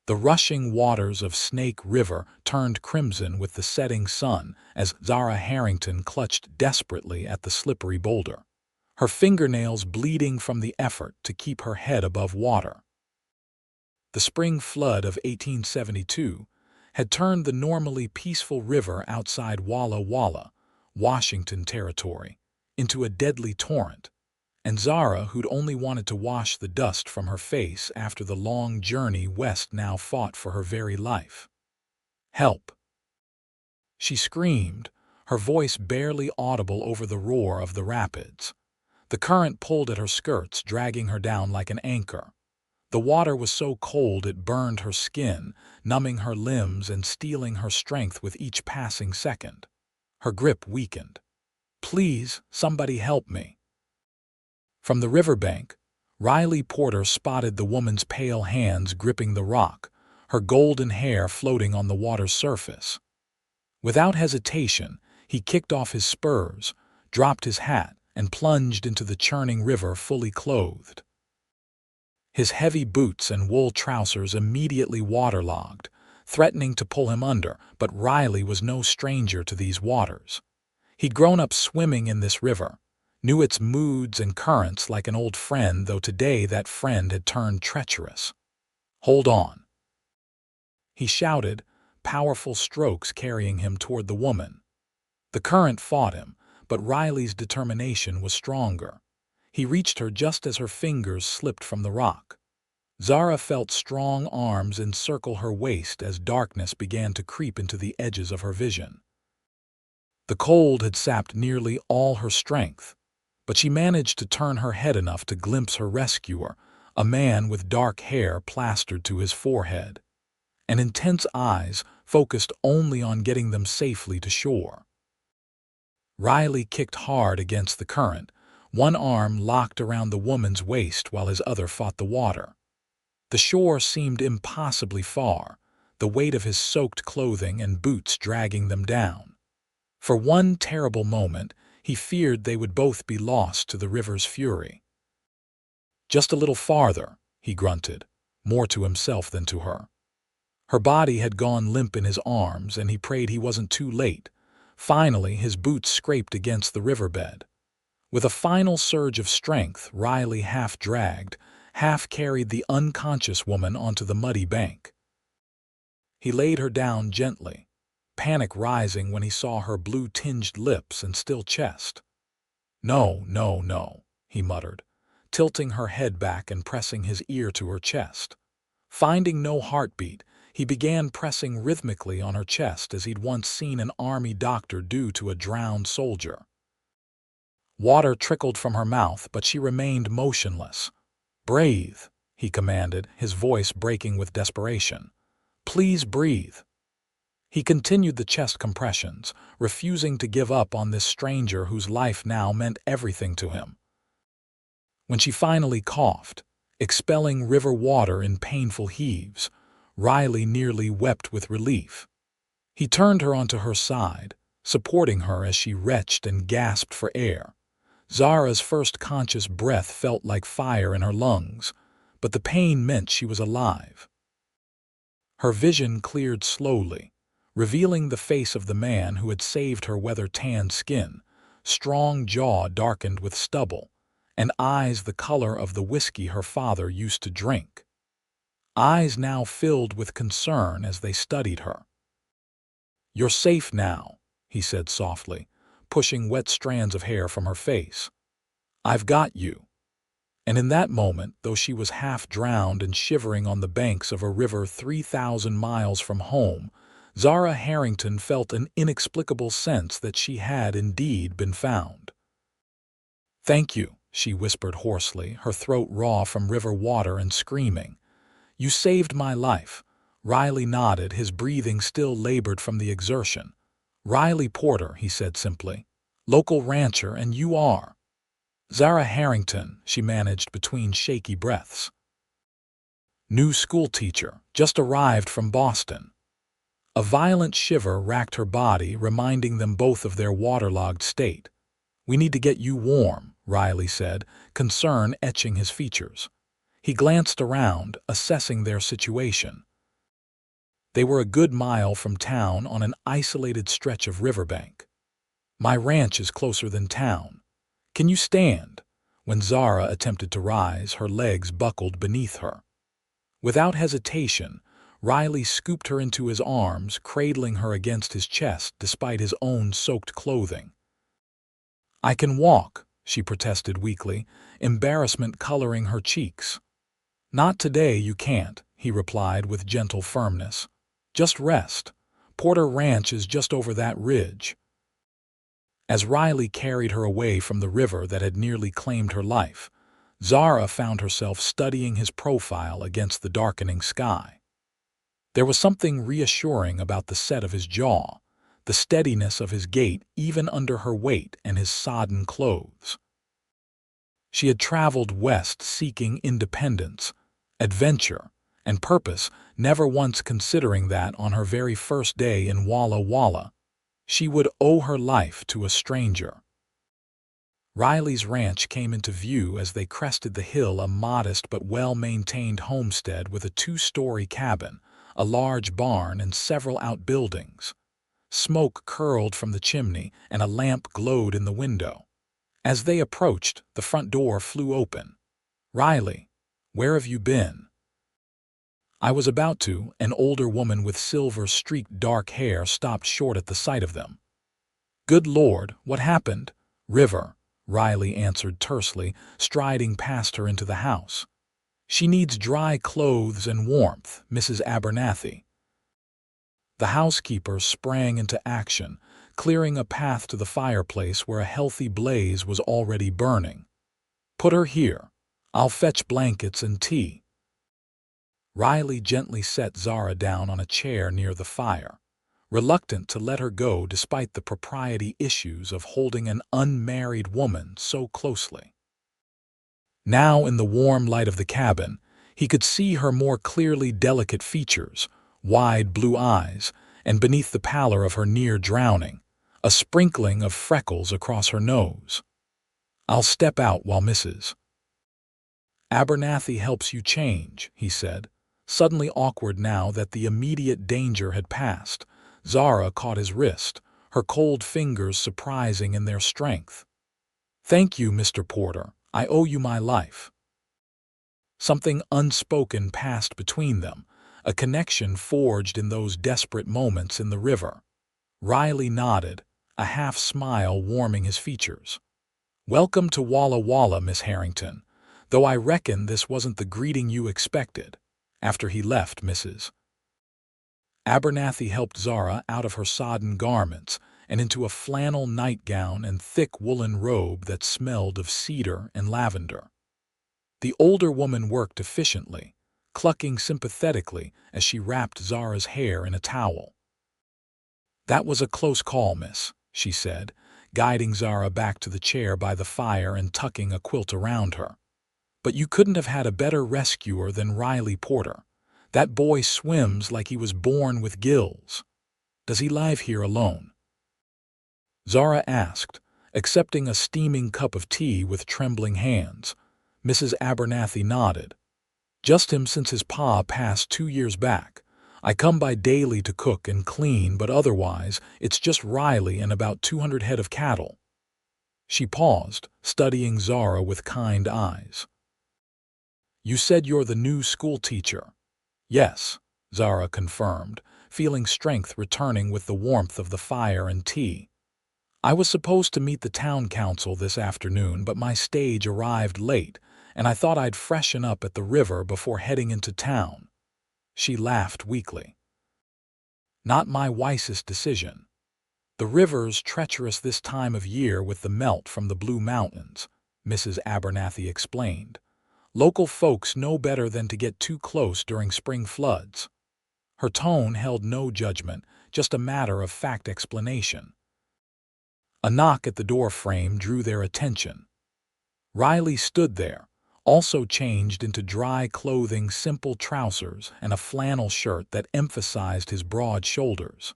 The rushing waters of Snake River turned crimson with the setting sun as Zara Harrington clutched desperately at the slippery boulder, her fingernails bleeding from the effort to keep her head above water. The spring flood of 1872 had turned the normally peaceful river outside Walla Walla, Washington Territory, into a deadly torrent, and Zara, who'd only wanted to wash the dust from her face after the long journey west, now fought for her very life. "Help!" she screamed, her voice barely audible over the roar of the rapids. The current pulled at her skirts, dragging her down like an anchor. The water was so cold it burned her skin, numbing her limbs and stealing her strength with each passing second. Her grip weakened. "Please, somebody help me." From the riverbank, Riley Porter spotted the woman's pale hands gripping the rock, her golden hair floating on the water's surface. Without hesitation, he kicked off his spurs, dropped his hat, and plunged into the churning river fully clothed. His heavy boots and wool trousers immediately waterlogged, threatening to pull him under, but Riley was no stranger to these waters. He'd grown up swimming in this river, knew its moods and currents like an old friend, though today that friend had turned treacherous. "Hold on," he shouted, powerful strokes carrying him toward the woman. The current fought him, but Riley's determination was stronger. He reached her just as her fingers slipped from the rock. Zara felt strong arms encircle her waist as darkness began to creep into the edges of her vision. The cold had sapped nearly all her strength, but she managed to turn her head enough to glimpse her rescuer, a man with dark hair plastered to his forehead, and intense eyes focused only on getting them safely to shore. Riley kicked hard against the current, one arm locked around the woman's waist while his other fought the water. The shore seemed impossibly far, the weight of his soaked clothing and boots dragging them down. For one terrible moment, he feared they would both be lost to the river's fury. "Just a little farther," he grunted, more to himself than to her. Her body had gone limp in his arms, and he prayed he wasn't too late. Finally, his boots scraped against the riverbed. With a final surge of strength, Riley half dragged, half carried the unconscious woman onto the muddy bank. He laid her down gently, panic rising when he saw her blue-tinged lips and still chest. "No, no, no," he muttered, tilting her head back and pressing his ear to her chest. Finding no heartbeat, he began pressing rhythmically on her chest as he'd once seen an army doctor do to a drowned soldier. Water trickled from her mouth, but she remained motionless. "Breathe," he commanded, his voice breaking with desperation. "Please breathe." He continued the chest compressions, refusing to give up on this stranger whose life now meant everything to him. When she finally coughed, expelling river water in painful heaves, Riley nearly wept with relief. He turned her onto her side, supporting her as she retched and gasped for air. Zara's first conscious breath felt like fire in her lungs, but the pain meant she was alive. Her vision cleared slowly, revealing the face of the man who had saved her weather-tanned skin, strong jaw darkened with stubble, and eyes the color of the whiskey her father used to drink. Eyes now filled with concern as they studied her. "You're safe now," he said softly, pushing wet strands of hair from her face. "I've got you." And in that moment, though she was half drowned and shivering on the banks of a river 3,000 miles from home, Zara Harrington felt an inexplicable sense that she had indeed been found. "Thank you," she whispered hoarsely, her throat raw from river water and screaming. "You saved my life." Riley nodded, his breathing still labored from the exertion. "Riley Porter," he said simply. "Local rancher, and you are?" "Zara Harrington," she managed between shaky breaths. "New schoolteacher, just arrived from Boston." A violent shiver racked her body, reminding them both of their waterlogged state. "We need to get you warm," Riley said, concern etching his features. He glanced around, assessing their situation. They were a good mile from town on an isolated stretch of riverbank. "My ranch is closer than town. Can you stand?" When Zara attempted to rise, her legs buckled beneath her. Without hesitation, Riley scooped her into his arms, cradling her against his chest despite his own soaked clothing. "I can walk," she protested weakly, embarrassment coloring her cheeks. "Not today, you can't," he replied with gentle firmness. "Just rest. Porter Ranch is just over that ridge." As Riley carried her away from the river that had nearly claimed her life, Zara found herself studying his profile against the darkening sky. There was something reassuring about the set of his jaw, the steadiness of his gait even under her weight and his sodden clothes. She had traveled west seeking independence, adventure, and purpose, never once considering that on her very first day in Walla Walla, she would owe her life to a stranger. Riley's ranch came into view as they crested the hill, a modest but well-maintained homestead with a 2-story cabin, a large barn, and several outbuildings. Smoke curled from the chimney, and a lamp glowed in the window. As they approached, the front door flew open. "Riley, where have you been?" "I was about to." An older woman with silver-streaked dark hair stopped short at the sight of them. "Good Lord, what happened?" "River," Riley answered tersely, striding past her into the house. "She needs dry clothes and warmth, Mrs. Abernathy." The housekeeper sprang into action, clearing a path to the fireplace where a healthy blaze was already burning. "Put her here. I'll fetch blankets and tea." Riley gently set Zara down on a chair near the fire, reluctant to let her go despite the propriety issues of holding an unmarried woman so closely. Now, in the warm light of the cabin, he could see her more clearly, delicate features, wide blue eyes, and beneath the pallor of her near drowning, a sprinkling of freckles across her nose. "I'll step out while Mrs. Abernathy helps you change," he said, suddenly awkward now that the immediate danger had passed. Zara caught his wrist, her cold fingers surprising in their strength. "Thank you, Mr. Porter. I owe you my life." Something unspoken passed between them, a connection forged in those desperate moments in the river. Riley nodded, a half-smile warming his features. "Welcome to Walla Walla, Miss Harrington, though I reckon this wasn't the greeting you expected." After he left, Mrs. Abernathy helped Zara out of her sodden garments and into a flannel nightgown and thick woolen robe that smelled of cedar and lavender. The older woman worked efficiently, clucking sympathetically as she wrapped Zara's hair in a towel. "That was a close call, miss," she said, guiding Zara back to the chair by the fire and tucking a quilt around her. "But you couldn't have had a better rescuer than Riley Porter. That boy swims like he was born with gills." "Does he live here alone?" Zara asked, accepting a steaming cup of tea with trembling hands. Mrs. Abernathy nodded. "Just him since his pa passed 2 years back. I come by daily to cook and clean, but otherwise it's just Riley and about 200 head of cattle." She paused, studying Zara with kind eyes. "You said you're the new school teacher." "Yes," Zara confirmed, feeling strength returning with the warmth of the fire and tea. "I was supposed to meet the town council this afternoon, but my stage arrived late, and I thought I'd freshen up at the river before heading into town." She laughed weakly. "Not my wisest decision. The river's treacherous this time of year with the melt from the Blue Mountains," Mrs. Abernathy explained. "Local folks know better than to get too close during spring floods." Her tone held no judgment, just a matter-of-fact explanation. A knock at the door frame drew their attention. Riley stood there, also changed into dry clothing, simple trousers, and a flannel shirt that emphasized his broad shoulders.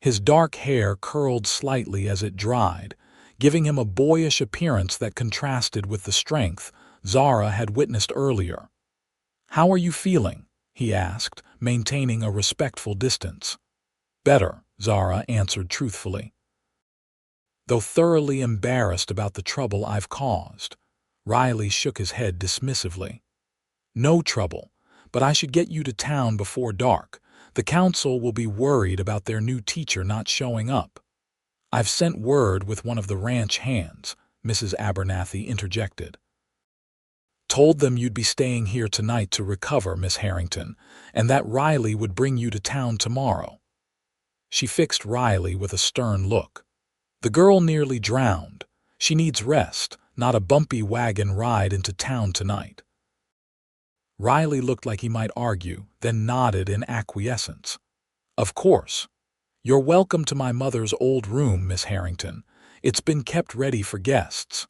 His dark hair curled slightly as it dried, giving him a boyish appearance that contrasted with the strength Zara had witnessed earlier. "How are you feeling?" he asked, maintaining a respectful distance. "Better," Zara answered truthfully. Though thoroughly embarrassed about the trouble I've caused, Riley shook his head dismissively. "No trouble, but I should get you to town before dark. The council will be worried about their new teacher not showing up." "I've sent word with one of the ranch hands," Mrs. Abernathy interjected. "Told them you'd be staying here tonight to recover, Miss Harrington, and that Riley would bring you to town tomorrow." She fixed Riley with a stern look. "The girl nearly drowned. She needs rest, not a bumpy wagon ride into town tonight." Riley looked like he might argue, then nodded in acquiescence. "Of course. You're welcome to my mother's old room, Miss Harrington. It's been kept ready for guests."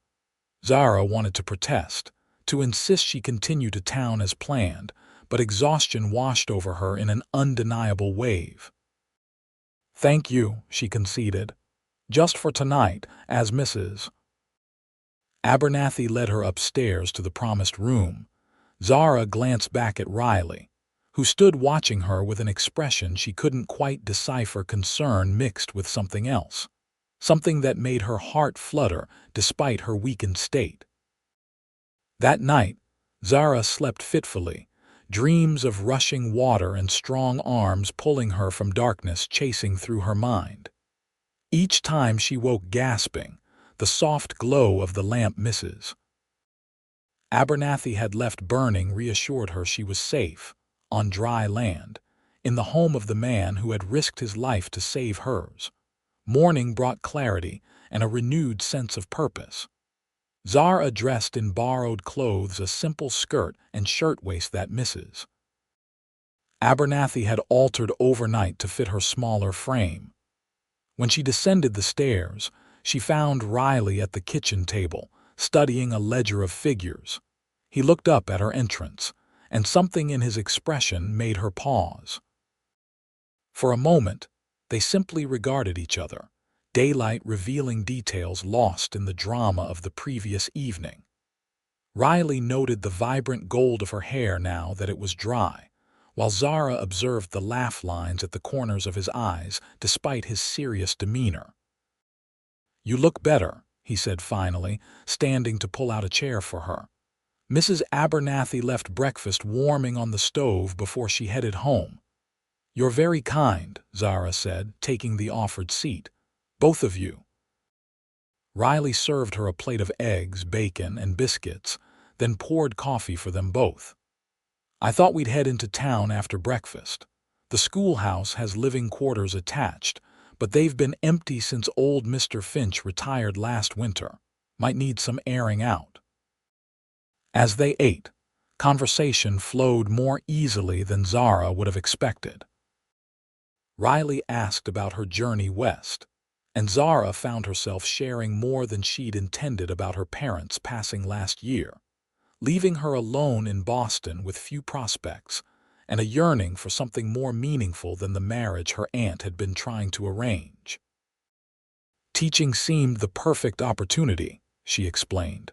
Zara wanted to protest, to insist she continue to town as planned, but exhaustion washed over her in an undeniable wave. "Thank you," she conceded. "Just for tonight, as Mrs. Abernathy led her upstairs to the promised room. Zara glanced back at Riley, who stood watching her with an expression she couldn't quite decipher, concern mixed with something else, something that made her heart flutter despite her weakened state. That night, Zara slept fitfully, dreams of rushing water and strong arms pulling her from darkness chasing through her mind. Each time she woke gasping, the soft glow of the lamp Mrs. Abernathy had left burning reassured her she was safe, on dry land, in the home of the man who had risked his life to save hers. Morning brought clarity and a renewed sense of purpose. Zara dressed in borrowed clothes, a simple skirt and shirtwaist that Mrs. Abernathy had altered overnight to fit her smaller frame. When she descended the stairs, she found Riley at the kitchen table, studying a ledger of figures. He looked up at her entrance, and something in his expression made her pause. For a moment, they simply regarded each other, daylight revealing details lost in the drama of the previous evening. Riley noted the vibrant gold of her hair now that it was dry, while Zara observed the laugh lines at the corners of his eyes despite his serious demeanor. "You look better," he said finally, standing to pull out a chair for her. Mrs. Abernathy left breakfast warming on the stove before she headed home. "You're very kind," Zara said, taking the offered seat. "Both of you." Riley served her a plate of eggs, bacon, and biscuits, then poured coffee for them both. "I thought we'd head into town after breakfast. The schoolhouse has living quarters attached, but they've been empty since old Mr. Finch retired last winter. Might need some airing out." As they ate, conversation flowed more easily than Zara would have expected. Riley asked about her journey west, and Zara found herself sharing more than she'd intended about her parents passing last year, leaving her alone in Boston with few prospects and a yearning for something more meaningful than the marriage her aunt had been trying to arrange. "Teaching seemed the perfect opportunity," she explained.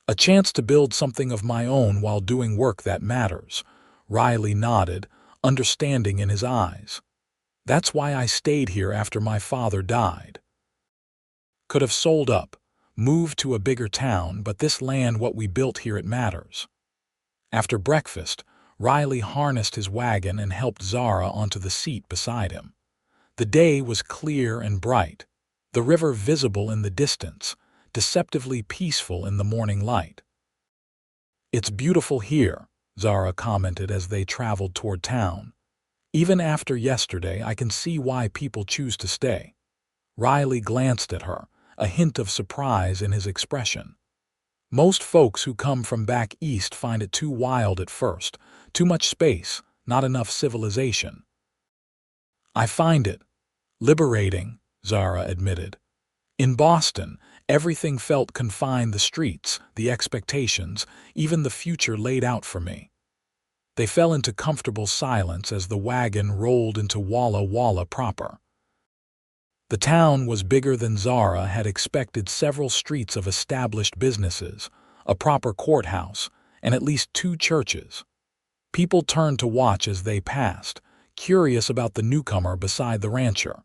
"A chance to build something of my own while doing work that matters." Riley nodded, understanding in his eyes. "That's why I stayed here after my father died. Could have sold up, moved to a bigger town, but this land, what we built here, it matters." After breakfast, Riley harnessed his wagon and helped Zara onto the seat beside him. The day was clear and bright, the river visible in the distance, deceptively peaceful in the morning light. "It's beautiful here," Zara commented as they traveled toward town. "Even after yesterday, I can see why people choose to stay." Riley glanced at her, a hint of surprise in his expression. "Most folks who come from back east find it too wild at first, too much space, not enough civilization." "I find it liberating," Zara admitted. "In Boston, everything felt confined: the streets, the expectations, even the future laid out for me." They fell into comfortable silence as the wagon rolled into Walla Walla proper. The town was bigger than Zara had expected: several streets of established businesses, a proper courthouse, and at least 2 churches. People turned to watch as they passed, curious about the newcomer beside the rancher.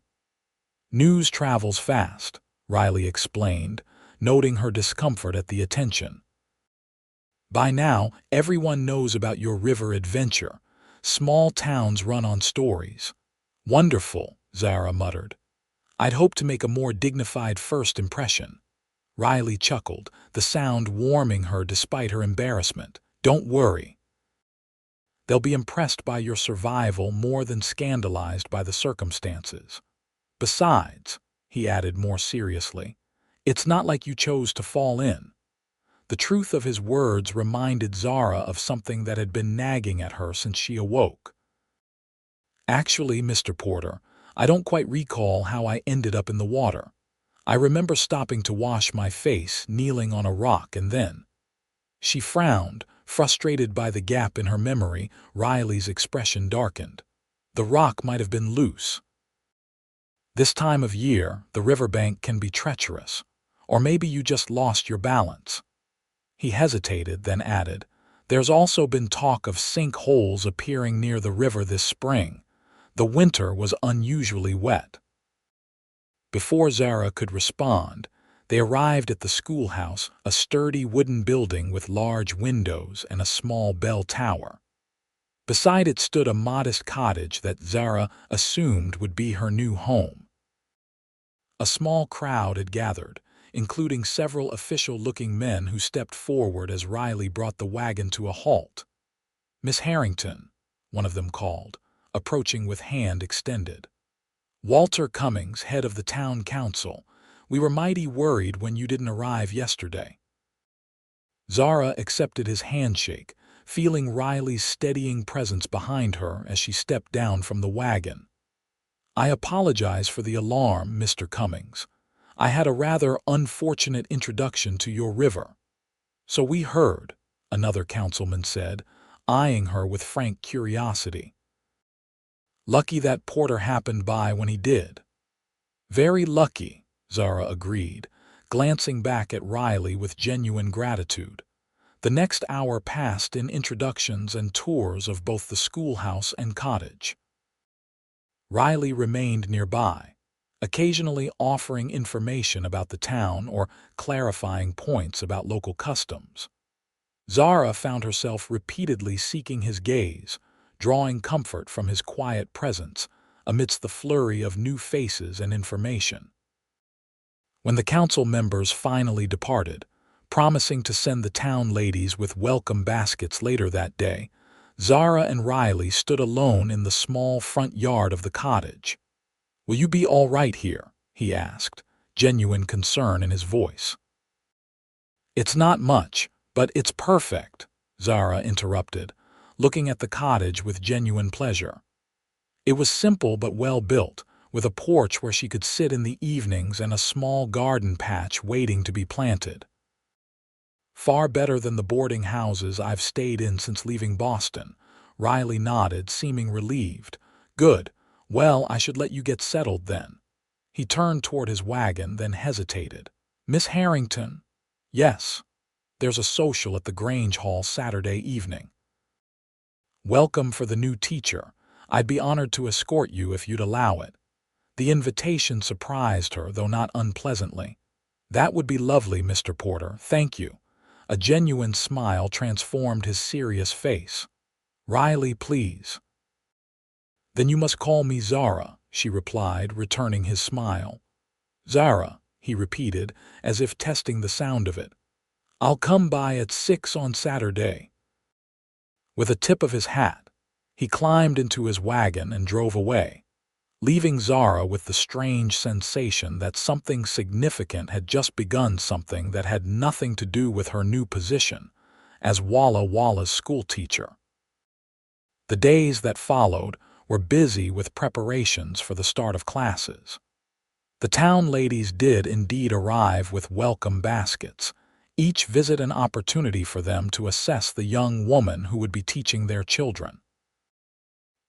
"News travels fast," Riley explained, noting her discomfort at the attention. "By now, everyone knows about your river adventure. Small towns run on stories." "Wonderful," Zara muttered. "I'd hoped to make a more dignified first impression." Riley chuckled, the sound warming her despite her embarrassment. "Don't worry. They'll be impressed by your survival more than scandalized by the circumstances. Besides," he added more seriously, "it's not like you chose to fall in." The truth of his words reminded Zara of something that had been nagging at her since she awoke. "Actually, Mr. Porter, I don't quite recall how I ended up in the water. I remember stopping to wash my face, kneeling on a rock, and then—" She frowned, frustrated by the gap in her memory. Riley's expression darkened. "The rock might have been loose. This time of year, the riverbank can be treacherous. Or maybe you just lost your balance." He hesitated, then added, "There's also been talk of sinkholes appearing near the river this spring. The winter was unusually wet." Before Zara could respond, they arrived at the schoolhouse, a sturdy wooden building with large windows and a small bell tower. Beside it stood a modest cottage that Zara assumed would be her new home. A small crowd had gathered, including several official-looking men who stepped forward as Riley brought the wagon to a halt. "Miss Harrington," one of them called, approaching with hand extended. "Walter Cummings, head of the town council. We were mighty worried when you didn't arrive yesterday." Zara accepted his handshake, feeling Riley's steadying presence behind her as she stepped down from the wagon. "I apologize for the alarm, Mr. Cummings. I had a rather unfortunate introduction to your river." "So we heard," another councilman said, eyeing her with frank curiosity. "Lucky that Porter happened by when he did." "Very lucky," Zara agreed, glancing back at Riley with genuine gratitude. The next hour passed in introductions and tours of both the schoolhouse and cottage. Riley remained nearby, occasionally offering information about the town or clarifying points about local customs. Zara found herself repeatedly seeking his gaze, drawing comfort from his quiet presence amidst the flurry of new faces and information. When the council members finally departed, promising to send the town ladies with welcome baskets later that day, Zara and Riley stood alone in the small front yard of the cottage. "Will you be all right here?" he asked, genuine concern in his voice. "It's not much, but it's perfect," Zara interrupted, looking at the cottage with genuine pleasure. It was simple but well built, with a porch where she could sit in the evenings and a small garden patch waiting to be planted. "Far better than the boarding houses I've stayed in since leaving Boston," Riley nodded, seeming relieved. "Good. Well, I should let you get settled then." He turned toward his wagon, then hesitated. "Miss Harrington?" "Yes. There's a social at the Grange Hall Saturday evening. Welcome for the new teacher. I'd be honored to escort you if you'd allow it." The invitation surprised her, though not unpleasantly. "That would be lovely, Mr. Porter, thank you." A genuine smile transformed his serious face. "Riley, please." "Then you must call me Zara," she replied, returning his smile. "Zara," he repeated, as if testing the sound of it. "I'll come by at 6 on Saturday." With a tip of his hat, he climbed into his wagon and drove away, leaving Zara with the strange sensation that something significant had just begun, something that had nothing to do with her new position as Walla Walla's schoolteacher. The days that followed were busy with preparations for the start of classes. The town ladies did indeed arrive with welcome baskets, each visit an opportunity for them to assess the young woman who would be teaching their children.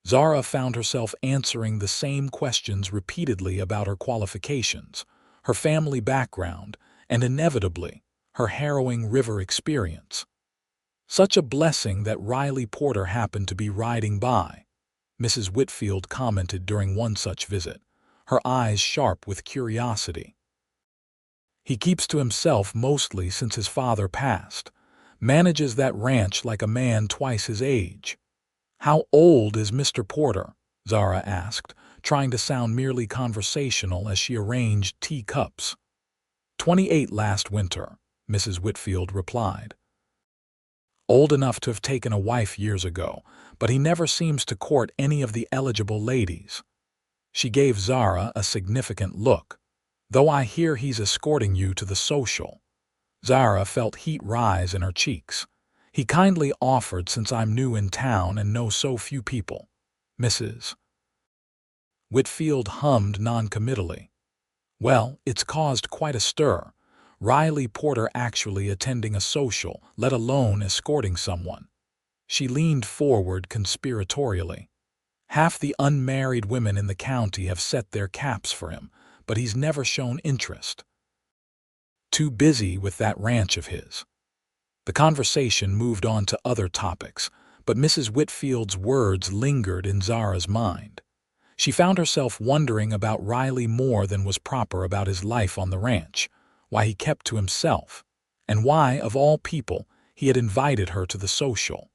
Zara found herself answering the same questions repeatedly about her qualifications, her family background, and inevitably, her harrowing river experience. Such a blessing that Riley Porter happened to be riding by, Mrs. Whitfield commented during one such visit, her eyes sharp with curiosity. He keeps to himself mostly since his father passed, manages that ranch like a man twice his age. How old is Mr. Porter? Zara asked, trying to sound merely conversational as she arranged teacups. 28 last winter, Mrs. Whitfield replied. Old enough to have taken a wife years ago, but he never seems to court any of the eligible ladies. She gave Zara a significant look. Though I hear he's escorting you to the social. Zara felt heat rise in her cheeks. He kindly offered since I'm new in town and know so few people. Mrs. Whitfield hummed noncommittally. Well, it's caused quite a stir. Riley Porter actually attending a social, let alone escorting someone. She leaned forward conspiratorially. Half the unmarried women in the county have set their caps for him, but he's never shown interest. Too busy with that ranch of his. The conversation moved on to other topics, but Mrs. Whitfield's words lingered in Zara's mind. She found herself wondering about Riley more than was proper about his life on the ranch, why he kept to himself, and why, of all people, he had invited her to the social.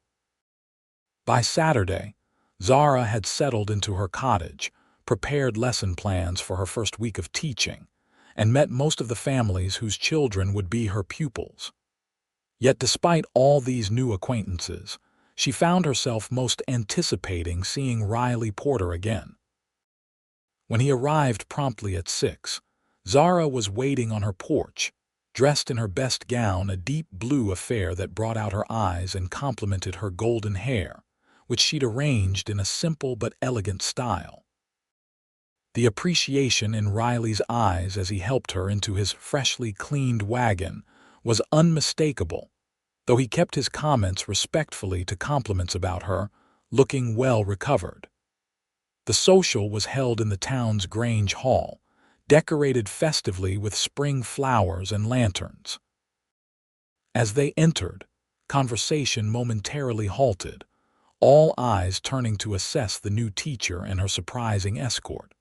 By Saturday, Zara had settled into her cottage, prepared lesson plans for her first week of teaching, and met most of the families whose children would be her pupils. Yet despite all these new acquaintances, she found herself most anticipating seeing Riley Porter again. When he arrived promptly at 6, Zara was waiting on her porch, dressed in her best gown, a deep blue affair that brought out her eyes and complemented her golden hair, which she'd arranged in a simple but elegant style. The appreciation in Riley's eyes as he helped her into his freshly cleaned wagon was unmistakable, though he kept his comments respectfully to compliments about her, looking well recovered. The social was held in the town's Grange Hall, decorated festively with spring flowers and lanterns. As they entered, conversation momentarily halted, all eyes turning to assess the new teacher and her surprising escort.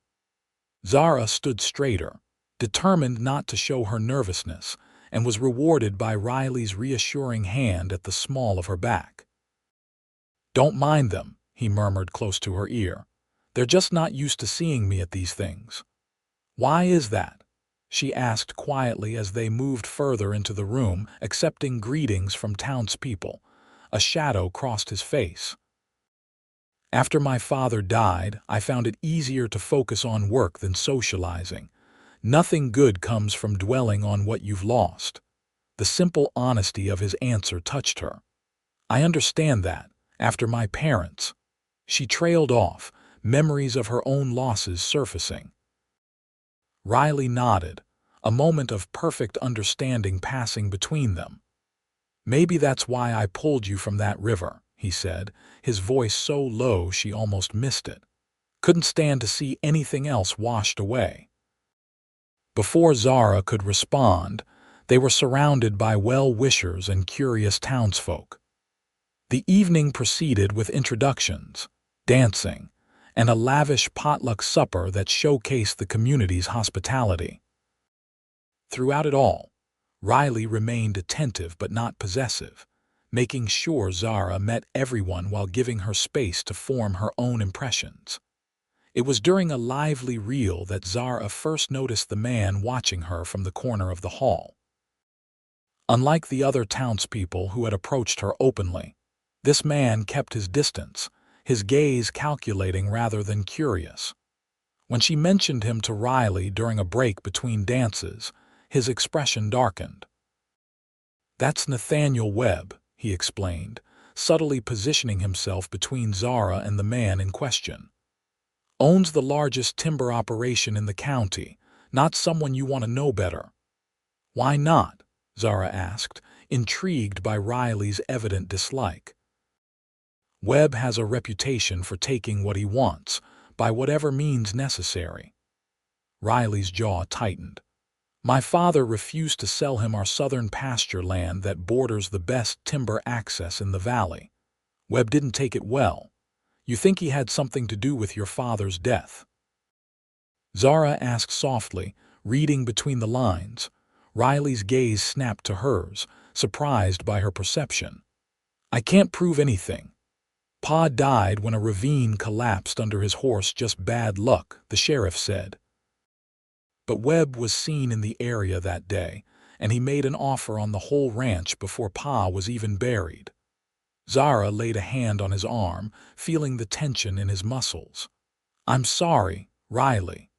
Zara stood straighter, determined not to show her nervousness, and was rewarded by Riley's reassuring hand at the small of her back. "Don't mind them," he murmured close to her ear. "They're just not used to seeing me at these things." "Why is that?" she asked quietly as they moved further into the room, accepting greetings from townspeople. A shadow crossed his face. "After my father died, I found it easier to focus on work than socializing. Nothing good comes from dwelling on what you've lost." The simple honesty of his answer touched her. "I understand that, after my parents." She trailed off, memories of her own losses surfacing. Riley nodded, a moment of perfect understanding passing between them. "Maybe that's why I pulled you from that river," he said, his voice so low she almost missed it. "Couldn't stand to see anything else washed away." Before Zara could respond, they were surrounded by well-wishers and curious townsfolk. The evening proceeded with introductions, dancing, and a lavish potluck supper that showcased the community's hospitality. Throughout it all, Riley remained attentive but not possessive, making sure Zara met everyone while giving her space to form her own impressions. It was during a lively reel that Zara first noticed the man watching her from the corner of the hall. Unlike the other townspeople who had approached her openly, this man kept his distance, his gaze calculating rather than curious. When she mentioned him to Riley during a break between dances, his expression darkened. "That's Nathaniel Webb," he explained, subtly positioning himself between Zara and the man in question. "Owns the largest timber operation in the county, not someone you want to know better." "Why not?" Zara asked, intrigued by Riley's evident dislike. "Webb has a reputation for taking what he wants, by whatever means necessary." Riley's jaw tightened. My father refused to sell him our southern pasture land that borders the best timber access in the valley. Webb didn't take it well. You think he had something to do with your father's death?" Zara asked softly, reading between the lines. Riley's gaze snapped to hers, surprised by her perception. "I can't prove anything. Pa died when a ravine collapsed under his horse, just bad luck," the sheriff said. But Webb was seen in the area that day, and he made an offer on the whole ranch before Pa was even buried. Zara laid a hand on his arm, feeling the tension in his muscles. "I'm sorry, Riley."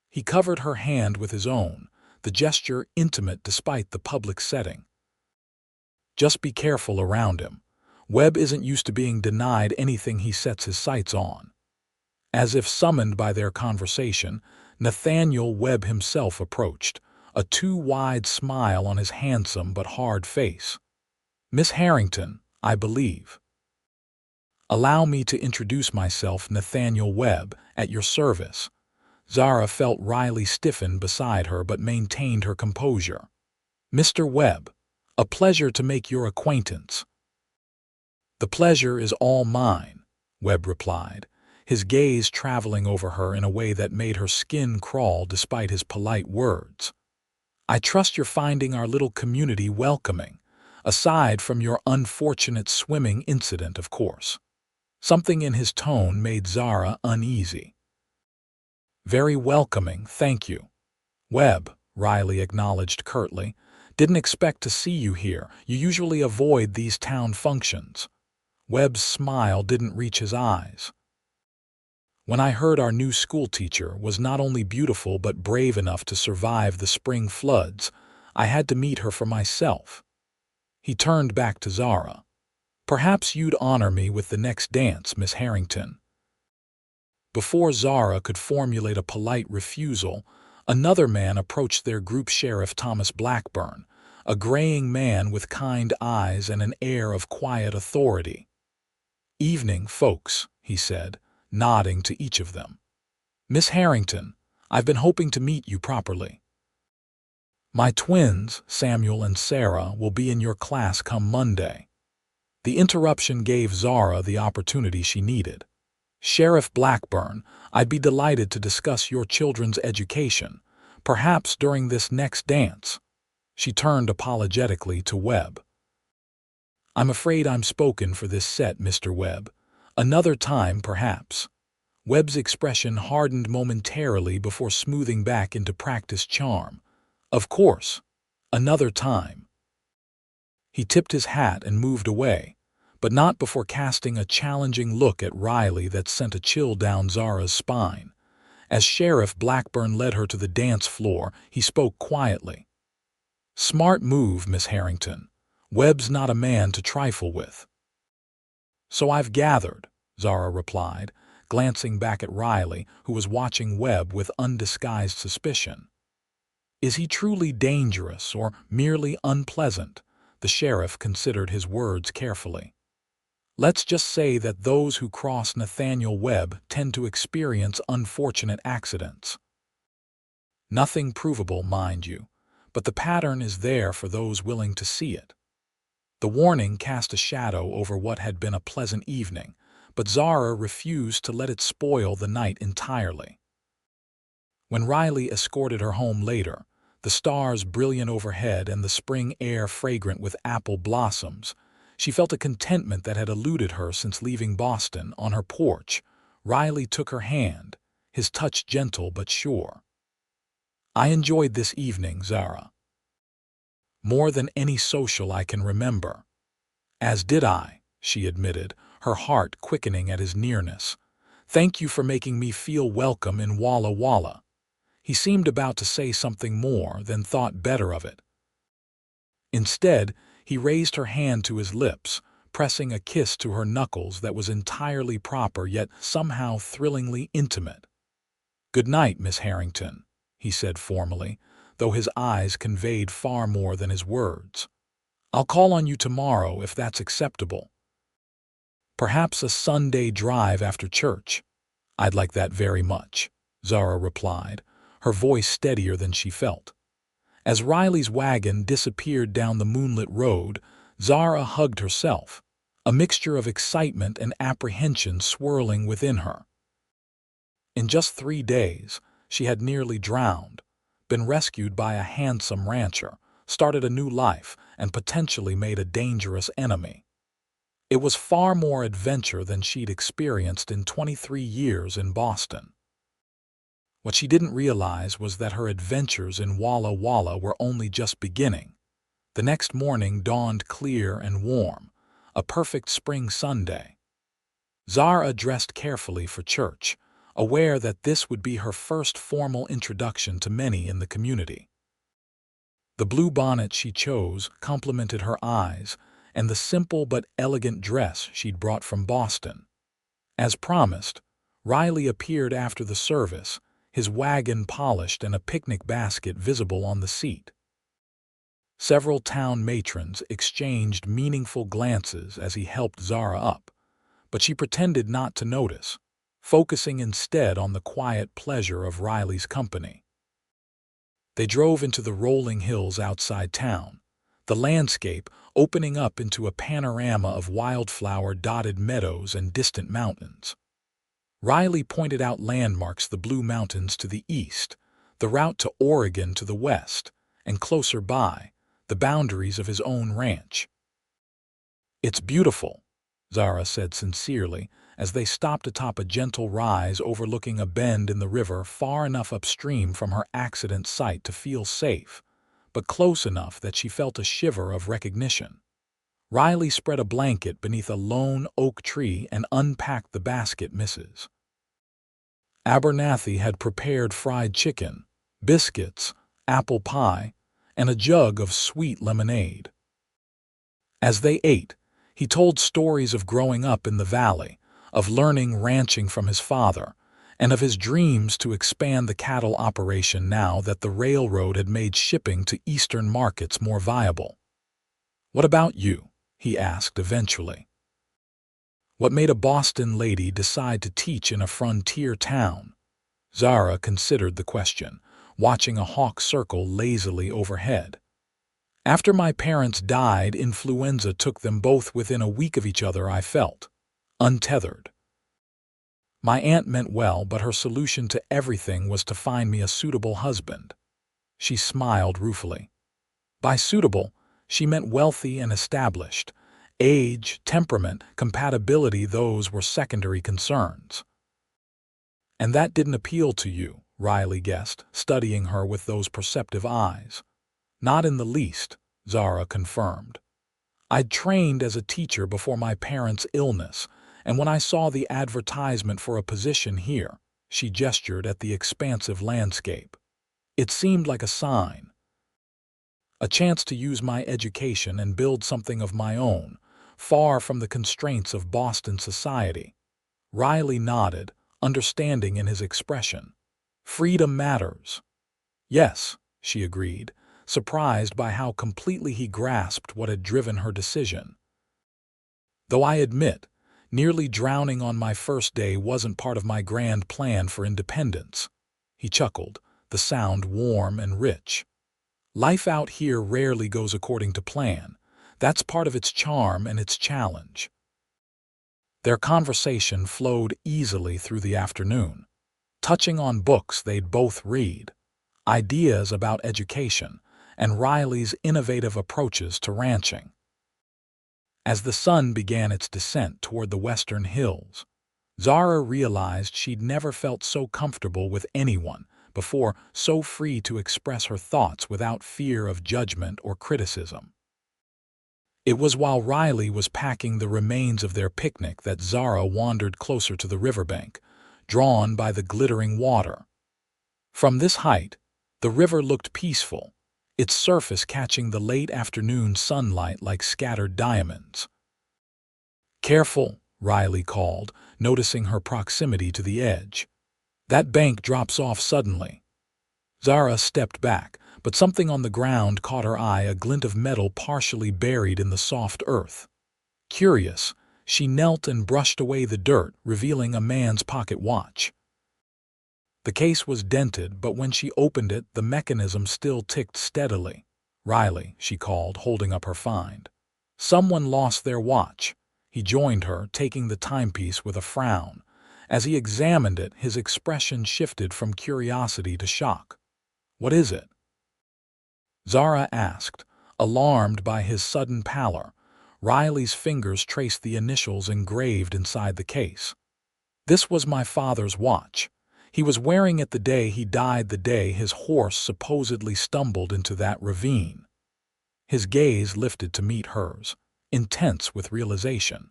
He covered her hand with his own, the gesture intimate despite the public setting. "Just be careful around him. Webb isn't used to being denied anything he sets his sights on." As if summoned by their conversation, Nathaniel Webb himself approached, a too-wide smile on his handsome but hard face. "Miss Harrington, I believe." "Allow me to introduce myself, Nathaniel Webb, at your service." Zara felt Riley stiffen beside her but maintained her composure. "Mr. Webb, a pleasure to make your acquaintance." "The pleasure is all mine," Webb replied, his gaze traveling over her in a way that made her skin crawl despite his polite words. "I trust you're finding our little community welcoming, aside from your unfortunate swimming incident, of course." Something in his tone made Zara uneasy. "Very welcoming, thank you." "Webb," Riley acknowledged curtly, "didn't expect to see you here. You usually avoid these town functions." Webb's smile didn't reach his eyes. "When I heard our new schoolteacher was not only beautiful but brave enough to survive the spring floods, I had to meet her for myself." He turned back to Zara. "Perhaps you'd honor me with the next dance, Miss Harrington." Before Zara could formulate a polite refusal, another man approached their group, Sheriff Thomas Blackburn, a graying man with kind eyes and an air of quiet authority. "Evening, folks," he said, nodding to each of them. "Miss Harrington, I've been hoping to meet you properly. My twins, Samuel and Sarah, will be in your class come Monday." The interruption gave Zara the opportunity she needed. "Sheriff Blackburn, I'd be delighted to discuss your children's education, perhaps during this next dance." She turned apologetically to Webb. "I'm afraid I'm spoken for this set, Mr. Webb. Another time, perhaps." Webb's expression hardened momentarily before smoothing back into practiced charm. "Of course. Another time." He tipped his hat and moved away, but not before casting a challenging look at Riley that sent a chill down Zara's spine. As Sheriff Blackburn led her to the dance floor, he spoke quietly. "Smart move, Miss Harrington. Webb's not a man to trifle with." "So I've gathered," Zara replied, glancing back at Riley, who was watching Webb with undisguised suspicion. "Is he truly dangerous or merely unpleasant?" The sheriff considered his words carefully. "Let's just say that those who cross Nathaniel Webb tend to experience unfortunate accidents. Nothing provable, mind you, but the pattern is there for those willing to see it." The warning cast a shadow over what had been a pleasant evening, but Zara refused to let it spoil the night entirely. When Riley escorted her home later, the stars brilliant overhead and the spring air fragrant with apple blossoms, she felt a contentment that had eluded her since leaving Boston. On her porch, Riley took her hand, his touch gentle but sure. "I enjoyed this evening, Zara. More than any social I can remember." "As did I," she admitted, her heart quickening at his nearness. "Thank you for making me feel welcome in Walla Walla." He seemed about to say something more, then thought better of it. Instead, he raised her hand to his lips, pressing a kiss to her knuckles that was entirely proper yet somehow thrillingly intimate. "Good night, Miss Harrington," he said formally, though his eyes conveyed far more than his words. "I'll call on you tomorrow if that's acceptable. Perhaps a Sunday drive after church." "I'd like that very much," Zara replied, her voice steadier than she felt. As Riley's wagon disappeared down the moonlit road, Zara hugged herself, a mixture of excitement and apprehension swirling within her. In just 3 days, she had nearly drowned, been rescued by a handsome rancher, started a new life, and potentially made a dangerous enemy. It was far more adventure than she'd experienced in 23 years in Boston. What she didn't realize was that her adventures in Walla Walla were only just beginning. The next morning dawned clear and warm, a perfect spring Sunday. Zara dressed carefully for church, aware that this would be her first formal introduction to many in the community. The blue bonnet she chose complemented her eyes and the simple but elegant dress she'd brought from Boston. As promised, Riley appeared after the service, his wagon polished and a picnic basket visible on the seat. Several town matrons exchanged meaningful glances as he helped Zara up, but she pretended not to notice, focusing instead on the quiet pleasure of Riley's company. They drove into the rolling hills outside town, the landscape opening up into a panorama of wildflower-dotted meadows and distant mountains. Riley pointed out landmarks: the Blue Mountains to the east, the route to Oregon to the west, and closer by, the boundaries of his own ranch. "It's beautiful," Zara said sincerely, as they stopped atop a gentle rise overlooking a bend in the river far enough upstream from her accident site to feel safe, but close enough that she felt a shiver of recognition. Riley spread a blanket beneath a lone oak tree and unpacked the basket misses. Abernathy had prepared fried chicken, biscuits, apple pie, and a jug of sweet lemonade. As they ate, he told stories of growing up in the valley, of learning ranching from his father, and of his dreams to expand the cattle operation now that the railroad had made shipping to eastern markets more viable. "What about you?" he asked eventually. "What made a Boston lady decide to teach in a frontier town?" Zara considered the question, watching a hawk circle lazily overhead. "After my parents died, influenza took them both within a week of each other. I felt untethered. My aunt meant well, but her solution to everything was to find me a suitable husband." She smiled ruefully. By suitable, she meant wealthy and established. Age, temperament, compatibility, those were secondary concerns. "And that didn't appeal to you?" Riley guessed, studying her with those perceptive eyes. "Not in the least," Zara confirmed. "I'd trained as a teacher before my parents' illness, and when I saw the advertisement for a position here," she gestured at the expansive landscape, "it seemed like a sign. A chance to use my education and build something of my own, far from the constraints of Boston society." Riley nodded, understanding in his expression. "Freedom matters." "Yes," she agreed, surprised by how completely he grasped what had driven her decision. "Though I admit, nearly drowning on my first day wasn't part of my grand plan for independence." He chuckled, the sound warm and rich. "Life out here rarely goes according to plan. That's part of its charm and its challenge." Their conversation flowed easily through the afternoon, touching on books they'd both read, ideas about education, and Riley's innovative approaches to ranching. As the sun began its descent toward the western hills, Zara realized she'd never felt so comfortable with anyone before, so free to express her thoughts without fear of judgment or criticism. It was while Riley was packing the remains of their picnic that Zara wandered closer to the riverbank, drawn by the glittering water. From this height, the river looked peaceful, its surface catching the late afternoon sunlight like scattered diamonds. "Careful," Riley called, noticing her proximity to the edge. "That bank drops off suddenly." Zara stepped back, but something on the ground caught her eye, a glint of metal partially buried in the soft earth. Curious, she knelt and brushed away the dirt, revealing a man's pocket watch. The case was dented, but when she opened it, the mechanism still ticked steadily. "Riley," she called, holding up her find. "Someone lost their watch." He joined her, taking the timepiece with a frown. As he examined it, his expression shifted from curiosity to shock. "What is it?" Zara asked, alarmed by his sudden pallor. Riley's fingers traced the initials engraved inside the case. "This was my father's watch. He was wearing it the day he died, the day his horse supposedly stumbled into that ravine." His gaze lifted to meet hers, intense with realization.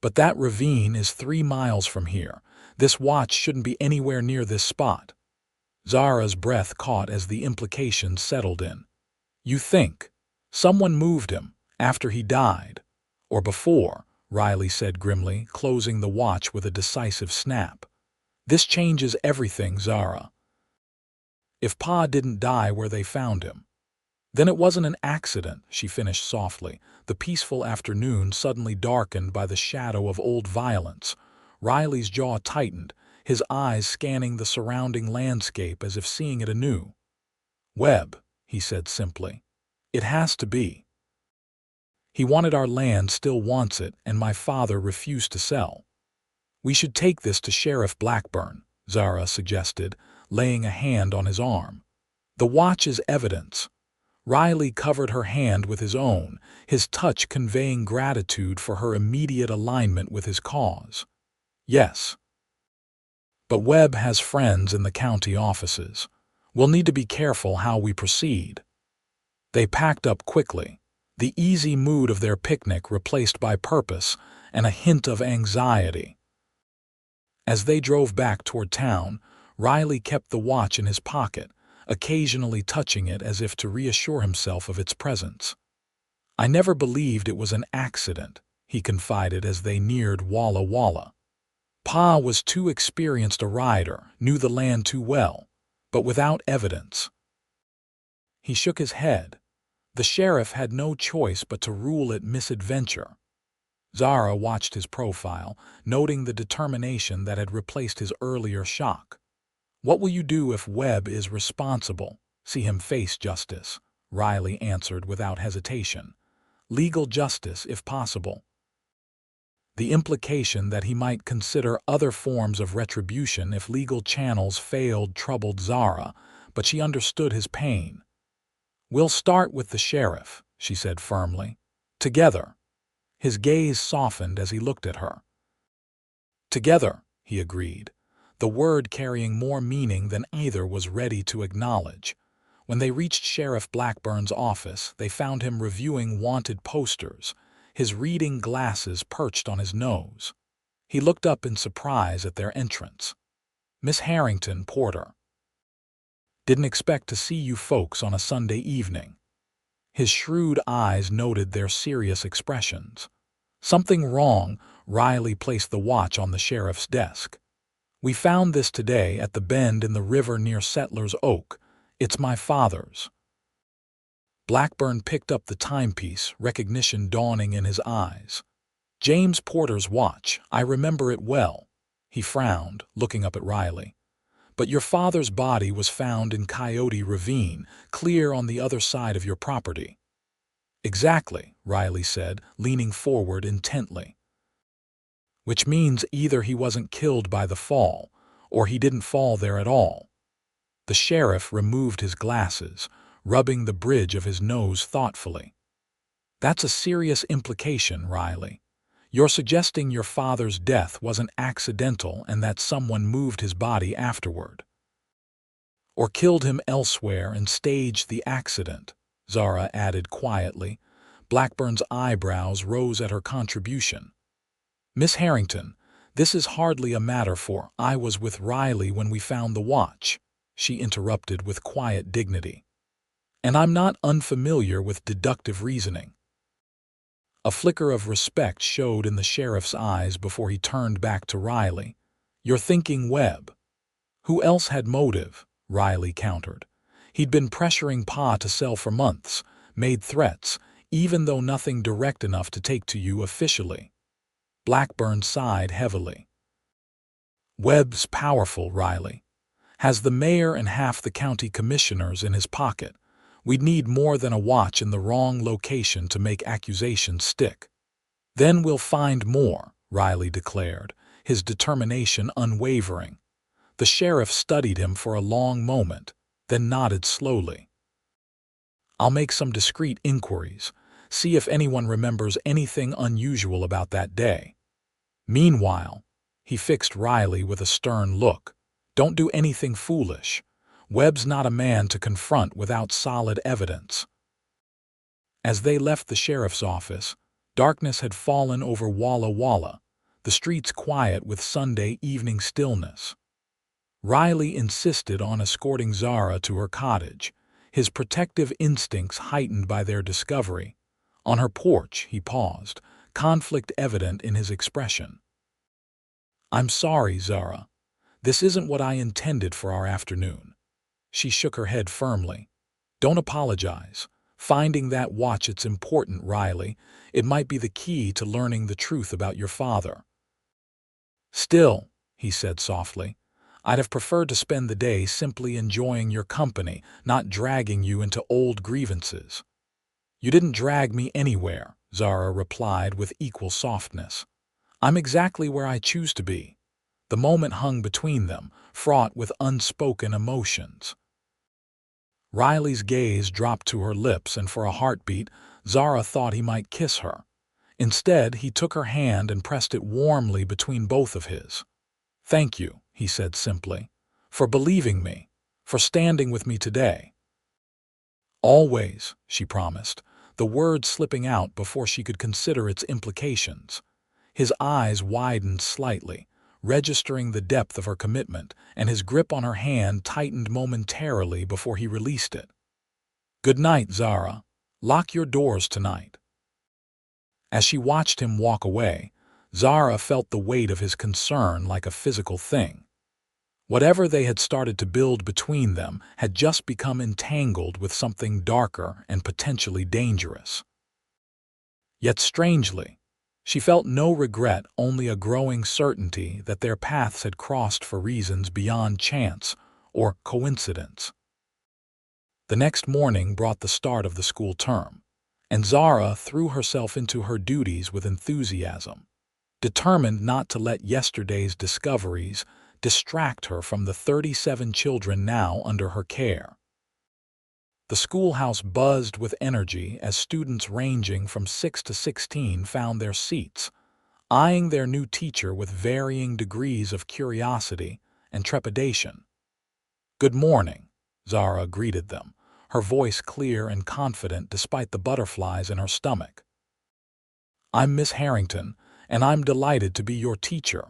"But that ravine is 3 miles from here. This watch shouldn't be anywhere near this spot." Zara's breath caught as the implications settled in. "You think someone moved him after he died, or before?" Riley said grimly, closing the watch with a decisive snap. "This changes everything, Zara. If Pa didn't die where they found him, then it wasn't an accident," she finished softly, the peaceful afternoon suddenly darkened by the shadow of old violence. Riley's jaw tightened, his eyes scanning the surrounding landscape as if seeing it anew. "Webb," he said simply. "It has to be. He wanted our land, still wants it, and my father refused to sell." "We should take this to Sheriff Blackburn," Zara suggested, laying a hand on his arm. "The watch is evidence." Riley covered her hand with his own, his touch conveying gratitude for her immediate alignment with his cause. "Yes. But Webb has friends in the county offices. We'll need to be careful how we proceed." They packed up quickly, the easy mood of their picnic replaced by purpose and a hint of anxiety. As they drove back toward town, Riley kept the watch in his pocket, occasionally touching it as if to reassure himself of its presence. "I never believed it was an accident," he confided as they neared Walla Walla. "Pa was too experienced a rider, knew the land too well, but without evidence." He shook his head. The sheriff had no choice but to rule it misadventure. Zara watched his profile, noting the determination that had replaced his earlier shock. "What will you do if Webb is responsible?" "See him face justice," Riley answered without hesitation. "Legal justice, if possible." The implication that he might consider other forms of retribution if legal channels failed troubled Zara, but she understood his pain. "We'll start with the sheriff," she said firmly. "Together." His gaze softened as he looked at her. "Together," he agreed, the word carrying more meaning than either was ready to acknowledge. When they reached Sheriff Blackburn's office, they found him reviewing wanted posters, his reading glasses perched on his nose. He looked up in surprise at their entrance. "Miss Harrington, Porter. Didn't expect to see you folks on a Sunday evening." His shrewd eyes noted their serious expressions. "Something wrong?" Riley placed the watch on the sheriff's desk. "We found this today at the bend in the river near Settler's Oak. It's my father's." Blackburn picked up the timepiece, recognition dawning in his eyes. "James Porter's watch. I remember it well." He frowned, looking up at Riley. "But your father's body was found in Coyote Ravine, clear on the other side of your property." "Exactly," Riley said, leaning forward intently. "Which means either he wasn't killed by the fall, or he didn't fall there at all." The sheriff removed his glasses, rubbing the bridge of his nose thoughtfully. "That's a serious implication, Riley. You're suggesting your father's death wasn't accidental and that someone moved his body afterward. Or killed him elsewhere and staged the accident," Zara added quietly. Blackburn's eyebrows rose at her contribution. "Miss Harrington, this is hardly a matter for I was with Riley when we found the watch," she interrupted with quiet dignity. "And I'm not unfamiliar with deductive reasoning." A flicker of respect showed in the sheriff's eyes before he turned back to Riley. "You're thinking Webb." "Who else had motive?" Riley countered. "He'd been pressuring Pa to sell for months, made threats, even though nothing direct enough to take to you officially." Blackburn sighed heavily. Webb's powerful, Riley. Has the mayor and half the county commissioners in his pocket. We'd need more than a watch in the wrong location to make accusations stick. Then we'll find more, Riley declared, his determination unwavering. The sheriff studied him for a long moment, then nodded slowly. I'll make some discreet inquiries, see if anyone remembers anything unusual about that day. Meanwhile, he fixed Riley with a stern look. Don't do anything foolish. Webb's not a man to confront without solid evidence. As they left the sheriff's office, darkness had fallen over Walla Walla, the streets quiet with Sunday evening stillness. Riley insisted on escorting Zara to her cottage, his protective instincts heightened by their discovery. On her porch, he paused, conflict evident in his expression. I'm sorry, Zara. This isn't what I intended for our afternoon. She shook her head firmly. Don't apologize. Finding that watch, it's important, Riley. It might be the key to learning the truth about your father. Still, he said softly, I'd have preferred to spend the day simply enjoying your company, not dragging you into old grievances. You didn't drag me anywhere, Zara replied with equal softness. I'm exactly where I choose to be. The moment hung between them, fraught with unspoken emotions. Riley's gaze dropped to her lips, and for a heartbeat, Zara thought he might kiss her. Instead, he took her hand and pressed it warmly between both of his. Thank you, he said simply, for believing me, for standing with me today. Always, she promised, the word slipping out before she could consider its implications. His eyes widened slightly, registering the depth of her commitment, and his grip on her hand tightened momentarily before he released it. Good night, Zara. Lock your doors tonight. As she watched him walk away, Zara felt the weight of his concern like a physical thing. Whatever they had started to build between them had just become entangled with something darker and potentially dangerous. Yet strangely, she felt no regret, only a growing certainty that their paths had crossed for reasons beyond chance or coincidence. The next morning brought the start of the school term, and Zara threw herself into her duties with enthusiasm, determined not to let yesterday's discoveries distract her from the 37 children now under her care. The schoolhouse buzzed with energy as students ranging from 6 to 16 found their seats, eyeing their new teacher with varying degrees of curiosity and trepidation. Good morning, Zara greeted them, her voice clear and confident despite the butterflies in her stomach. I'm Miss Harrington, and I'm delighted to be your teacher.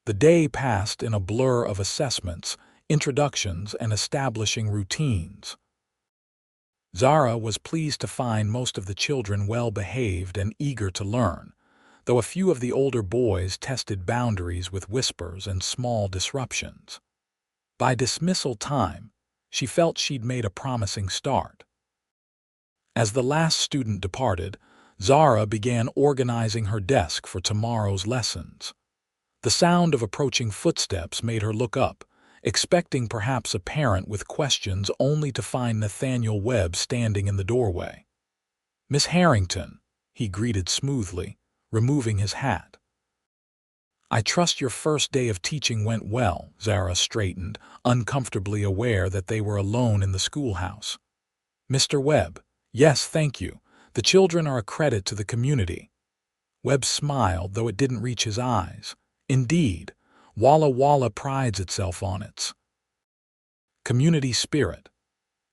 The day passed in a blur of assessments, introductions, and establishing routines. Zara was pleased to find most of the children well-behaved and eager to learn, though a few of the older boys tested boundaries with whispers and small disruptions. By dismissal time, she felt she'd made a promising start. As the last student departed, Zara began organizing her desk for tomorrow's lessons. The sound of approaching footsteps made her look up, expecting perhaps a parent with questions, only to find Nathaniel Webb standing in the doorway. Miss Harrington, he greeted smoothly, removing his hat. I trust your first day of teaching went well, Zara straightened, uncomfortably aware that they were alone in the schoolhouse. Mr. Webb, yes, thank you. The children are a credit to the community. Webb smiled, though it didn't reach his eyes. Indeed, Walla Walla prides itself on its community spirit.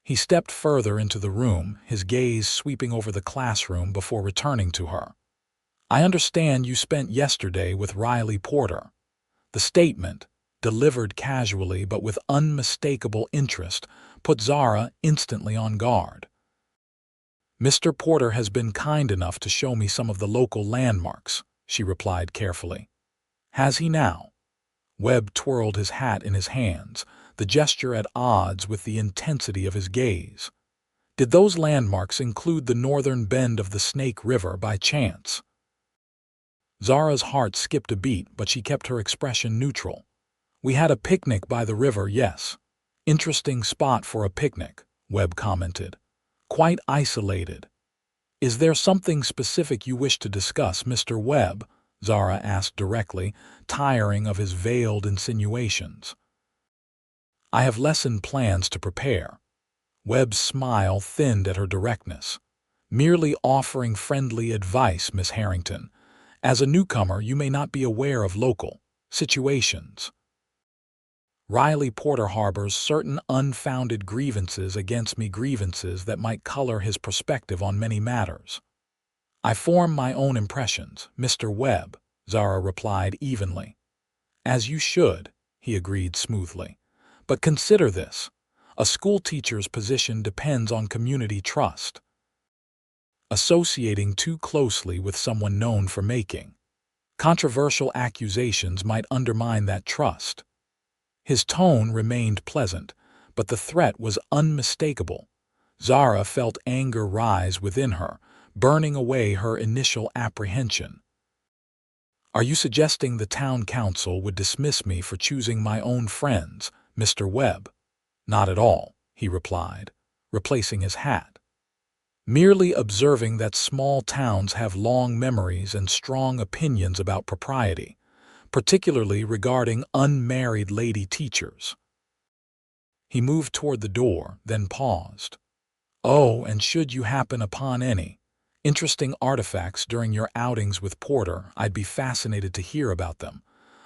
He stepped further into the room, his gaze sweeping over the classroom before returning to her. I understand you spent yesterday with Riley Porter. The statement, delivered casually but with unmistakable interest, put Zara instantly on guard. Mr. Porter has been kind enough to show me some of the local landmarks, she replied carefully. Has he now? Webb twirled his hat in his hands, the gesture at odds with the intensity of his gaze. Did those landmarks include the northern bend of the Snake River by chance? Zara's heart skipped a beat, but she kept her expression neutral. We had a picnic by the river, yes. Interesting spot for a picnic, Webb commented. Quite isolated. Is there something specific you wish to discuss, Mr. Webb? Zara asked directly, tiring of his veiled insinuations. I have lesson plans to prepare. Webb's smile thinned at her directness. Merely offering friendly advice, Miss Harrington. As a newcomer, you may not be aware of local situations. Riley Porter harbors certain unfounded grievances against me, grievances that might color his perspective on many matters. I form my own impressions, Mr. Webb, Zara replied evenly. As you should, he agreed smoothly. But consider this. A schoolteacher's position depends on community trust. Associating too closely with someone known for making controversial accusations might undermine that trust. His tone remained pleasant, but the threat was unmistakable. Zara felt anger rise within her, burning away her initial apprehension. Are you suggesting the town council would dismiss me for choosing my own friends, Mr. Webb? Not at all, he replied, replacing his hat. Merely observing that small towns have long memories and strong opinions about propriety, particularly regarding unmarried lady teachers. He moved toward the door, then paused. Oh, and should you happen upon any interesting artifacts during your outings with Porter, I'd be fascinated to hear about them.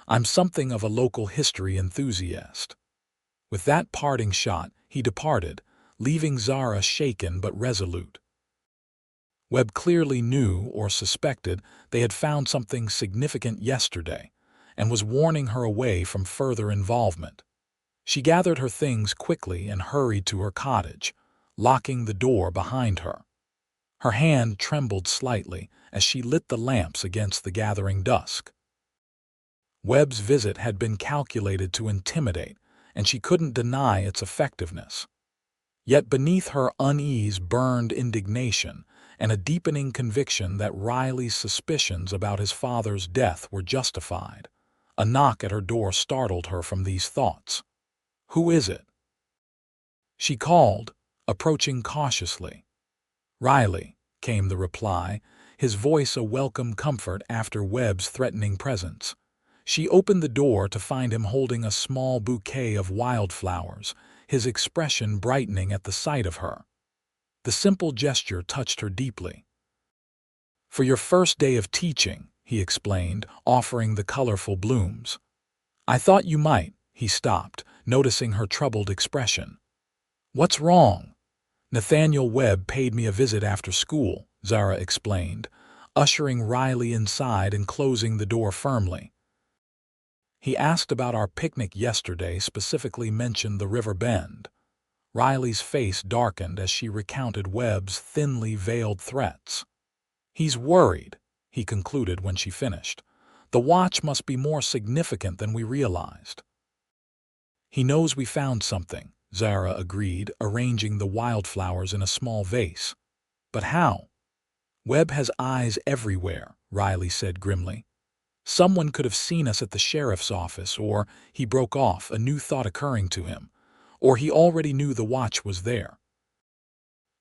I'm something of a local history enthusiast. With that parting shot, he departed, leaving Zara shaken but resolute. Webb clearly knew or suspected they had found something significant yesterday, and was warning her away from further involvement. She gathered her things quickly and hurried to her cottage, locking the door behind her. Her hand trembled slightly as she lit the lamps against the gathering dusk. Webb's visit had been calculated to intimidate, and she couldn't deny its effectiveness. Yet beneath her unease burned indignation and a deepening conviction that Riley's suspicions about his father's death were justified. A knock at her door startled her from these thoughts. "Who is it?" she called, approaching cautiously. "Riley," came the reply, his voice a welcome comfort after Webb's threatening presence. She opened the door to find him holding a small bouquet of wildflowers, his expression brightening at the sight of her. The simple gesture touched her deeply. "For your first day of teaching," he explained, offering the colorful blooms. "I thought you might," he stopped, noticing her troubled expression. "What's wrong?" "Nathaniel Webb paid me a visit after school," Zara explained, ushering Riley inside and closing the door firmly. "He asked about our picnic yesterday, specifically mentioned the river bend." Riley's face darkened as she recounted Webb's thinly veiled threats. "He's worried," he concluded when she finished. "The watch must be more significant than we realized." "He knows we found something," Zara agreed, arranging the wildflowers in a small vase. "But how?" "Webb has eyes everywhere," Riley said grimly. "Someone could have seen us at the sheriff's office, or," he broke off, a new thought occurring to him, "or he already knew the watch was there."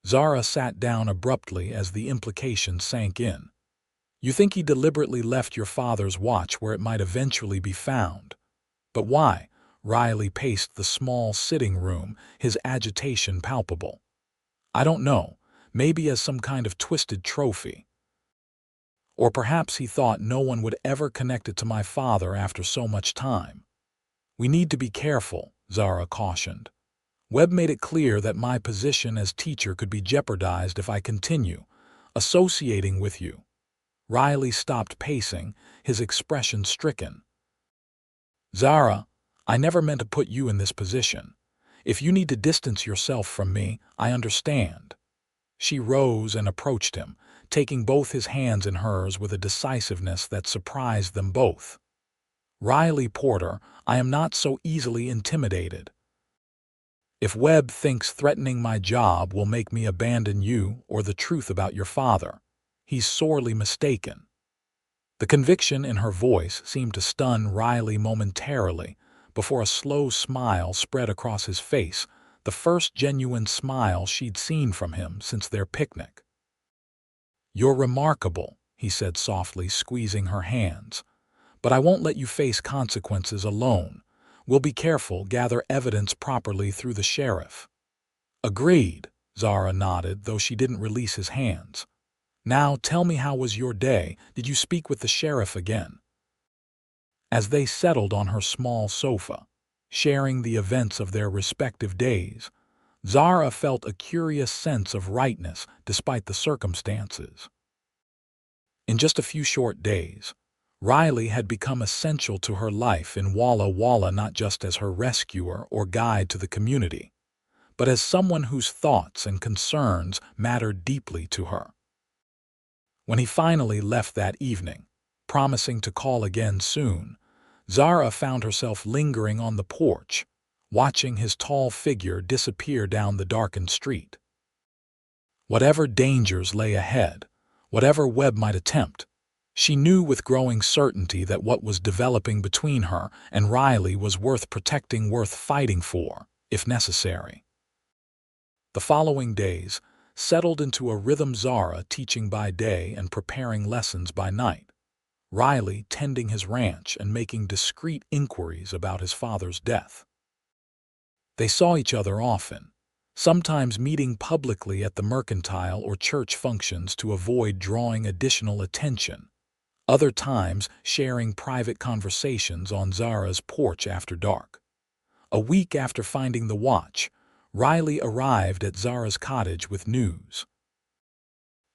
Zara sat down abruptly as the implication sank in. "You think he deliberately left your father's watch where it might eventually be found? But why?" Riley paced the small sitting room, his agitation palpable. "I don't know. Maybe as some kind of twisted trophy. Or perhaps he thought no one would ever connect it to my father after so much time." "We need to be careful," Zara cautioned. "Webb made it clear that my position as teacher could be jeopardized if I continue associating with you." Riley stopped pacing, his expression stricken. "Zara, I never meant to put you in this position. If you need to distance yourself from me, I understand." She rose and approached him, taking both his hands in hers with a decisiveness that surprised them both. "Riley Porter, I am not so easily intimidated. If Webb thinks threatening my job will make me abandon you or the truth about your father, he's sorely mistaken." The conviction in her voice seemed to stun Riley momentarily, before a slow smile spread across his face, the first genuine smile she'd seen from him since their picnic. "You're remarkable," he said softly, squeezing her hands. "But I won't let you face consequences alone. We'll be careful, gather evidence properly through the sheriff." "Agreed," Zara nodded, though she didn't release his hands. "Now tell me, how was your day? Did you speak with the sheriff again?" As they settled on her small sofa, sharing the events of their respective days, Zara felt a curious sense of rightness despite the circumstances. In just a few short days, Riley had become essential to her life in Walla Walla, not just as her rescuer or guide to the community, but as someone whose thoughts and concerns mattered deeply to her. When he finally left that evening, promising to call again soon, Zara found herself lingering on the porch, watching his tall figure disappear down the darkened street. Whatever dangers lay ahead, whatever Webb might attempt, she knew with growing certainty that what was developing between her and Riley was worth protecting, worth fighting for, if necessary. The following days settled into a rhythm, Zara teaching by day and preparing lessons by night, Riley tending his ranch and making discreet inquiries about his father's death. They saw each other often, sometimes meeting publicly at the mercantile or church functions to avoid drawing additional attention, other times sharing private conversations on Zara's porch after dark. A week after finding the watch, Riley arrived at Zara's cottage with news.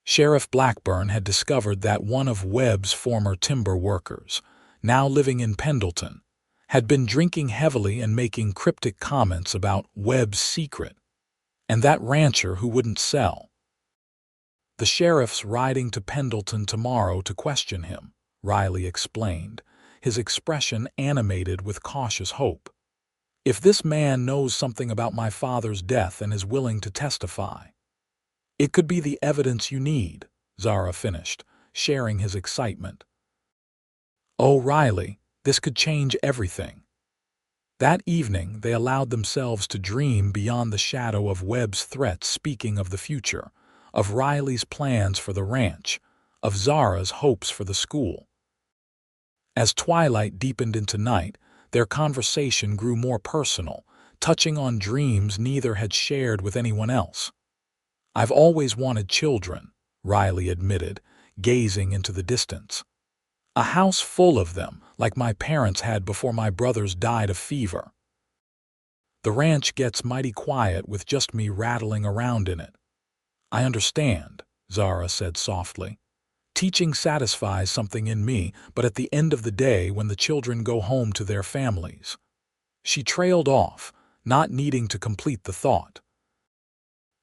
Sheriff Blackburn had discovered that one of Webb's former timber workers, now living in Pendleton, had been drinking heavily and making cryptic comments about Webb's secret, and that rancher who wouldn't sell. "The sheriff's riding to Pendleton tomorrow to question him," Riley explained, his expression animated with cautious hope. "If this man knows something about my father's death and is willing to testify, it could be the evidence you need," Zara finished, sharing his excitement. "Oh, Riley, this could change everything." That evening, they allowed themselves to dream beyond the shadow of Webb's threats, speaking of the future, of Riley's plans for the ranch, of Zara's hopes for the school. As twilight deepened into night, their conversation grew more personal, touching on dreams neither had shared with anyone else. "I've always wanted children," Riley admitted, gazing into the distance. "A house full of them, like my parents had before my brothers died of fever. The ranch gets mighty quiet with just me rattling around in it." "I understand," Zara said softly. "Teaching satisfies something in me, but at the end of the day, when the children go home to their families—" She trailed off, not needing to complete the thought.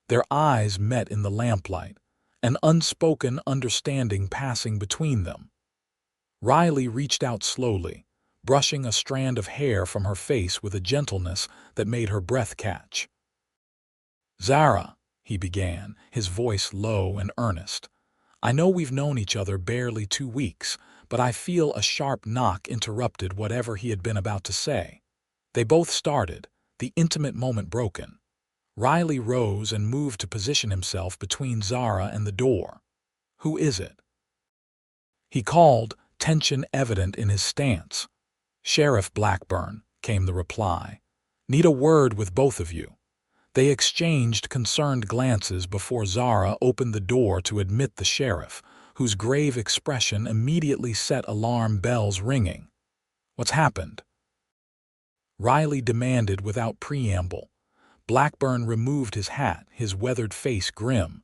Their eyes met in the lamplight, an unspoken understanding passing between them. Riley reached out slowly, brushing a strand of hair from her face with a gentleness that made her breath catch. "Zara," he began, his voice low and earnest, "I know we've known each other barely 2 weeks, but I feel..." A sharp knock interrupted whatever he had been about to say. They both started, the intimate moment broken. Riley rose and moved to position himself between Zara and the door. "Who is it?" he called, tension evident in his stance. "Sheriff Blackburn," came the reply. "Need a word with both of you." They exchanged concerned glances before Zara opened the door to admit the sheriff, whose grave expression immediately set alarm bells ringing. "What's happened?" Riley demanded without preamble. Blackburn removed his hat, his weathered face grim.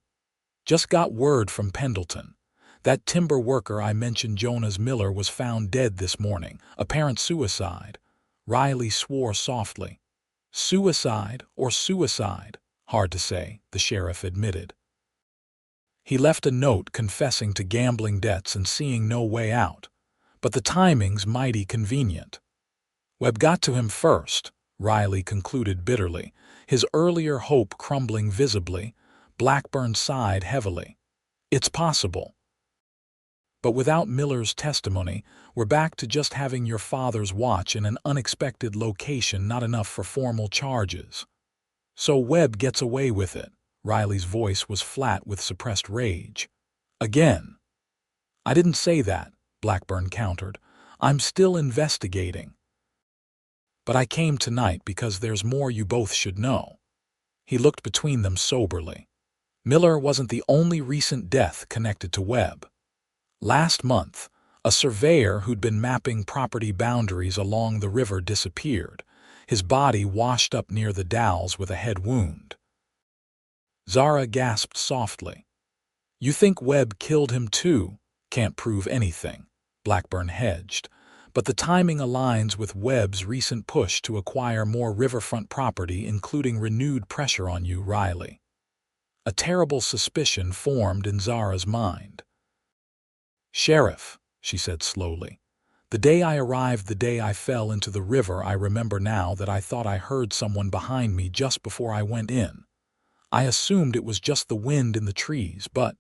"Just got word from Pendleton. That timber worker I mentioned, Jonas Miller, was found dead this morning. Apparent suicide." Riley swore softly. "Suicide or suicide? Hard to say," the sheriff admitted. "He left a note confessing to gambling debts and seeing no way out. But the timing's mighty convenient." "Webb got to him first," Riley concluded bitterly, his earlier hope crumbling visibly. Blackburn sighed heavily. "It's possible." But without Miller's testimony, we're back to just having your father's watch in an unexpected location, not enough for formal charges. So Webb gets away with it. Riley's voice was flat with suppressed rage. Again. I didn't say that, Blackburn countered. I'm still investigating. But I came tonight because there's more you both should know. He looked between them soberly. Miller wasn't the only recent death connected to Webb. Last month, a surveyor who'd been mapping property boundaries along the river disappeared, his body washed up near the Dalles with a head wound. Zara gasped softly. You think Webb killed him too? Can't prove anything, Blackburn hedged, but the timing aligns with Webb's recent push to acquire more riverfront property, including renewed pressure on you, Riley. A terrible suspicion formed in Zara's mind. Sheriff, she said slowly, the day I arrived, the day I fell into the river, I remember now that I thought I heard someone behind me just before I went in. I assumed it was just the wind in the trees, but...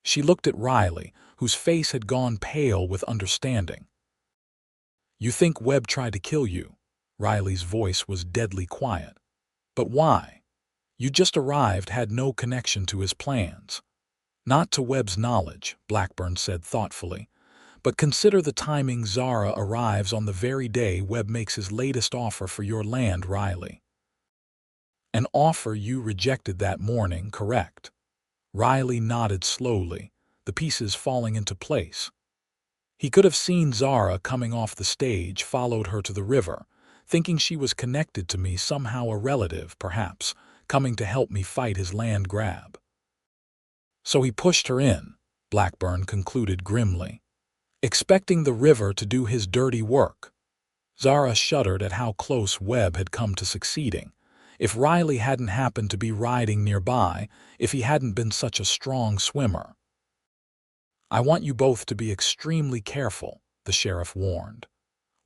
She looked at Riley, whose face had gone pale with understanding. You think Webb tried to kill you? Riley's voice was deadly quiet. But why? You just arrived, had no connection to his plans. Not to Webb's knowledge, Blackburn said thoughtfully, but consider the timing. Zara arrives on the very day Webb makes his latest offer for your land, Riley. An offer you rejected that morning, correct? Riley nodded slowly, the pieces falling into place. He could have seen Zara coming off the stage, followed her to the river, thinking she was connected to me, somehow a relative, perhaps, coming to help me fight his land grab. So he pushed her in, Blackburn concluded grimly, expecting the river to do his dirty work. Zara shuddered at how close Webb had come to succeeding. If Riley hadn't happened to be riding nearby, if he hadn't been such a strong swimmer. I want you both to be extremely careful, the sheriff warned.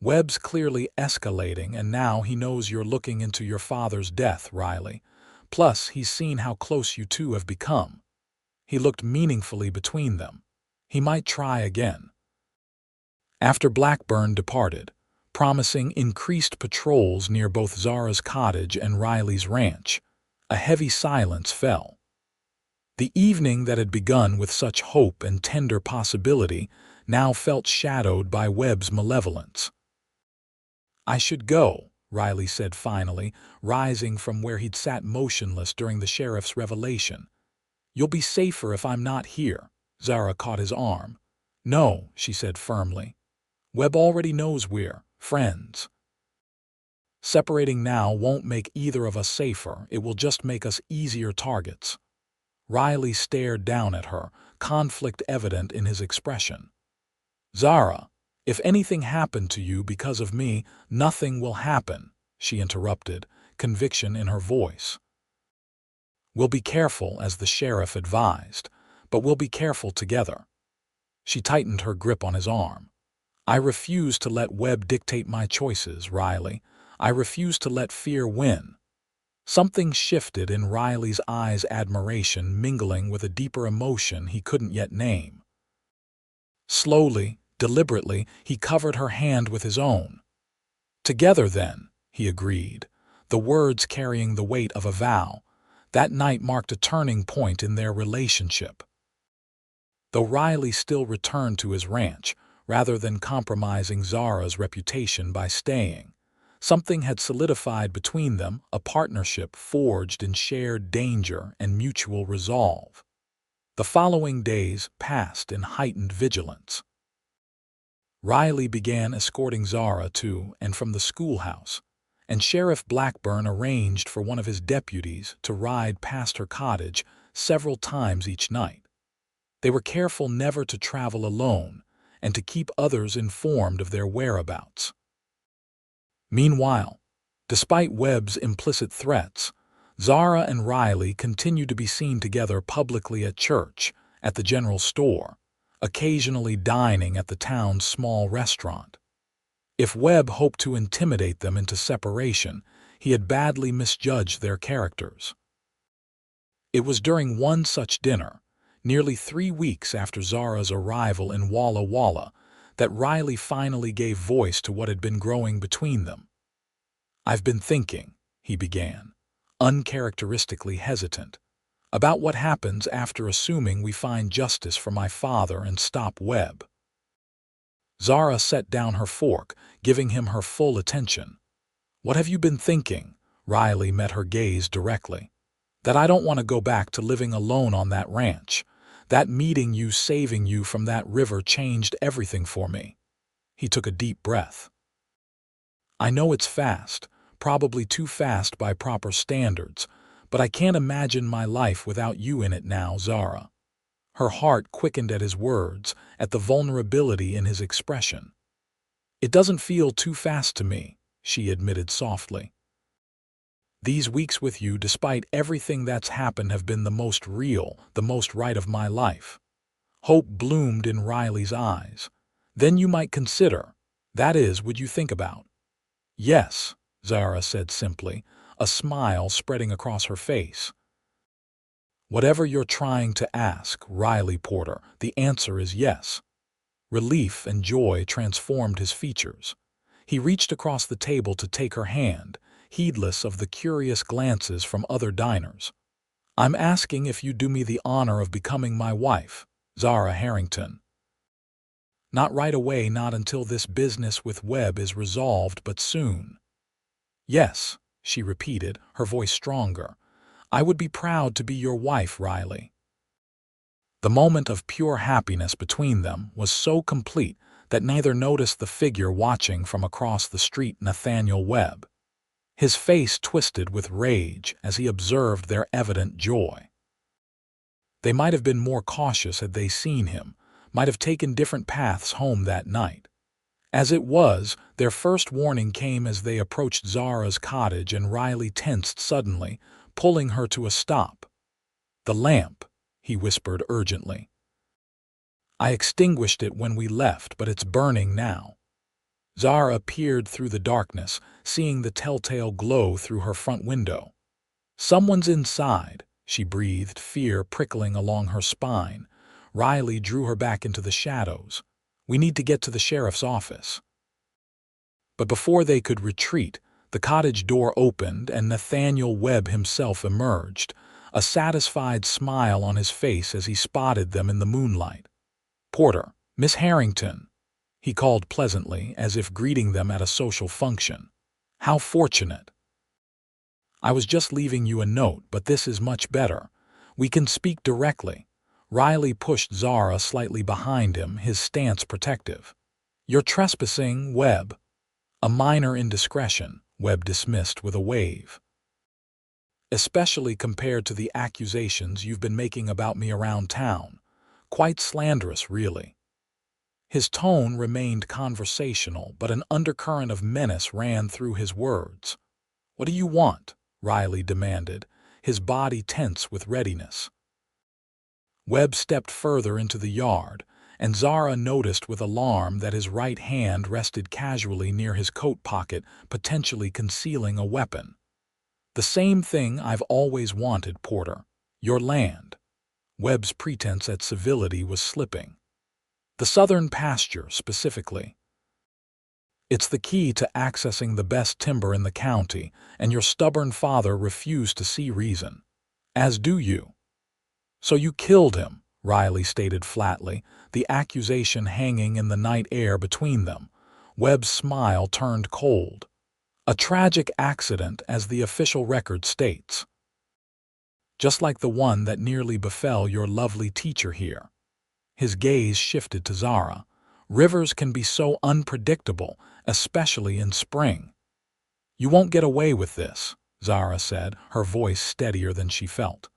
Webb's clearly escalating, and now he knows you're looking into your father's death, Riley. Plus, he's seen how close you two have become. He looked meaningfully between them. He might try again. After Blackburn departed, promising increased patrols near both Zara's cottage and Riley's ranch, a heavy silence fell. The evening that had begun with such hope and tender possibility now felt shadowed by Webb's malevolence. I should go, Riley said finally, rising from where he'd sat motionless during the sheriff's revelation. You'll be safer if I'm not here. Zara caught his arm. No, she said firmly. Webb already knows we're friends. Separating now won't make either of us safer, it will just make us easier targets. Riley stared down at her, conflict evident in his expression. Zara, if anything happened to you because of me, nothing will happen, she interrupted, conviction in her voice. We'll be careful, as the sheriff advised, but we'll be careful together. She tightened her grip on his arm. I refuse to let Webb dictate my choices, Riley. I refuse to let fear win. Something shifted in Riley's eyes, admiration mingling with a deeper emotion he couldn't yet name. Slowly, deliberately, he covered her hand with his own. Together then, he agreed, the words carrying the weight of a vow. That night marked a turning point in their relationship. Though Riley still returned to his ranch, rather than compromising Zara's reputation by staying, something had solidified between them, a partnership forged in shared danger and mutual resolve. The following days passed in heightened vigilance. Riley began escorting Zara to and from the schoolhouse, and Sheriff Blackburn arranged for one of his deputies to ride past her cottage several times each night. They were careful never to travel alone and to keep others informed of their whereabouts. Meanwhile, despite Webb's implicit threats, Zara and Riley continued to be seen together publicly at church, at the general store, occasionally dining at the town's small restaurant. If Webb hoped to intimidate them into separation, he had badly misjudged their characters. It was during one such dinner, nearly 3 weeks after Zara's arrival in Walla Walla, that Riley finally gave voice to what had been growing between them. "I've been thinking," he began, uncharacteristically hesitant, "about what happens after assuming we find justice for my father and stop Webb." Zara set down her fork, giving him her full attention. "What have you been thinking?" Riley met her gaze directly. "That I don't want to go back to living alone on that ranch. That meeting you saving you from that river changed everything for me." He took a deep breath. "I know it's fast, probably too fast by proper standards, but I can't imagine my life without you in it now, Zara." Her heart quickened at his words, at the vulnerability in his expression. "It doesn't feel too fast to me," she admitted softly. "These weeks with you, despite everything that's happened, have been the most real, the most right of my life." Hope bloomed in Riley's eyes. "Then you might consider. That is, would you think about?" "Yes," Zara said simply, a smile spreading across her face. "Whatever you're trying to ask, Riley Porter, the answer is yes." Relief and joy transformed his features. He reached across the table to take her hand, heedless of the curious glances from other diners. "I'm asking if you do me the honor of becoming my wife, Zara Harrington." "Not right away, not until this business with Webb is resolved, but soon." "Yes," she repeated, her voice stronger. "I would be proud to be your wife, Riley." The moment of pure happiness between them was so complete that neither noticed the figure watching from across the street, Nathaniel Webb. His face twisted with rage as he observed their evident joy. They might have been more cautious had they seen him, might have taken different paths home that night. As it was, their first warning came as they approached Zara's cottage, and Riley tensed suddenly, pulling her to a stop. "The lamp," he whispered urgently. "I extinguished it when we left, but it's burning now." Zara peered through the darkness, seeing the telltale glow through her front window. "Someone's inside," she breathed, fear prickling along her spine. Riley drew her back into the shadows. "We need to get to the sheriff's office." But before they could retreat, the cottage door opened and Nathaniel Webb himself emerged, a satisfied smile on his face as he spotted them in the moonlight. "Porter, Miss Harrington," he called pleasantly, as if greeting them at a social function. "How fortunate. I was just leaving you a note, but this is much better. We can speak directly." Riley pushed Zara slightly behind him, his stance protective. "You're trespassing, Webb." "A minor indiscretion," Webb dismissed with a wave. "Especially compared to the accusations you've been making about me around town. Quite slanderous, really." His tone remained conversational, but an undercurrent of menace ran through his words. "What do you want?" Riley demanded, his body tense with readiness. Webb stepped further into the yard, and Zara noticed with alarm that his right hand rested casually near his coat pocket, potentially concealing a weapon. "The same thing I've always wanted, Porter. Your land." Webb's pretense at civility was slipping. "The southern pasture, specifically. It's the key to accessing the best timber in the county, and your stubborn father refused to see reason. As do you." "So you killed him," Riley stated flatly, the accusation hanging in the night air between them. Webb's smile turned cold. "A tragic accident, as the official record states. Just like the one that nearly befell your lovely teacher here." His gaze shifted to Zara. "Rivers can be so unpredictable, especially in spring." "You won't get away with this," Zara said, her voice steadier than she felt.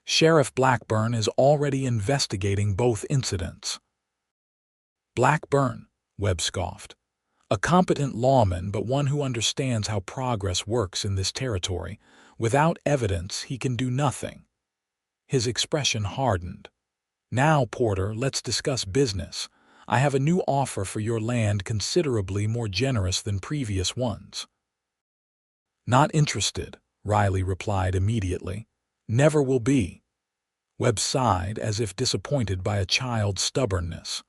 "Sheriff Blackburn is already investigating both incidents." "Blackburn," Webb scoffed. "A competent lawman, but one who understands how progress works in this territory. Without evidence, he can do nothing." His expression hardened. "Now, Porter, let's discuss business. I have a new offer for your land, considerably more generous than previous ones." "Not interested," Riley replied immediately. "Never will be." Webb sighed as if disappointed by a child's stubbornness.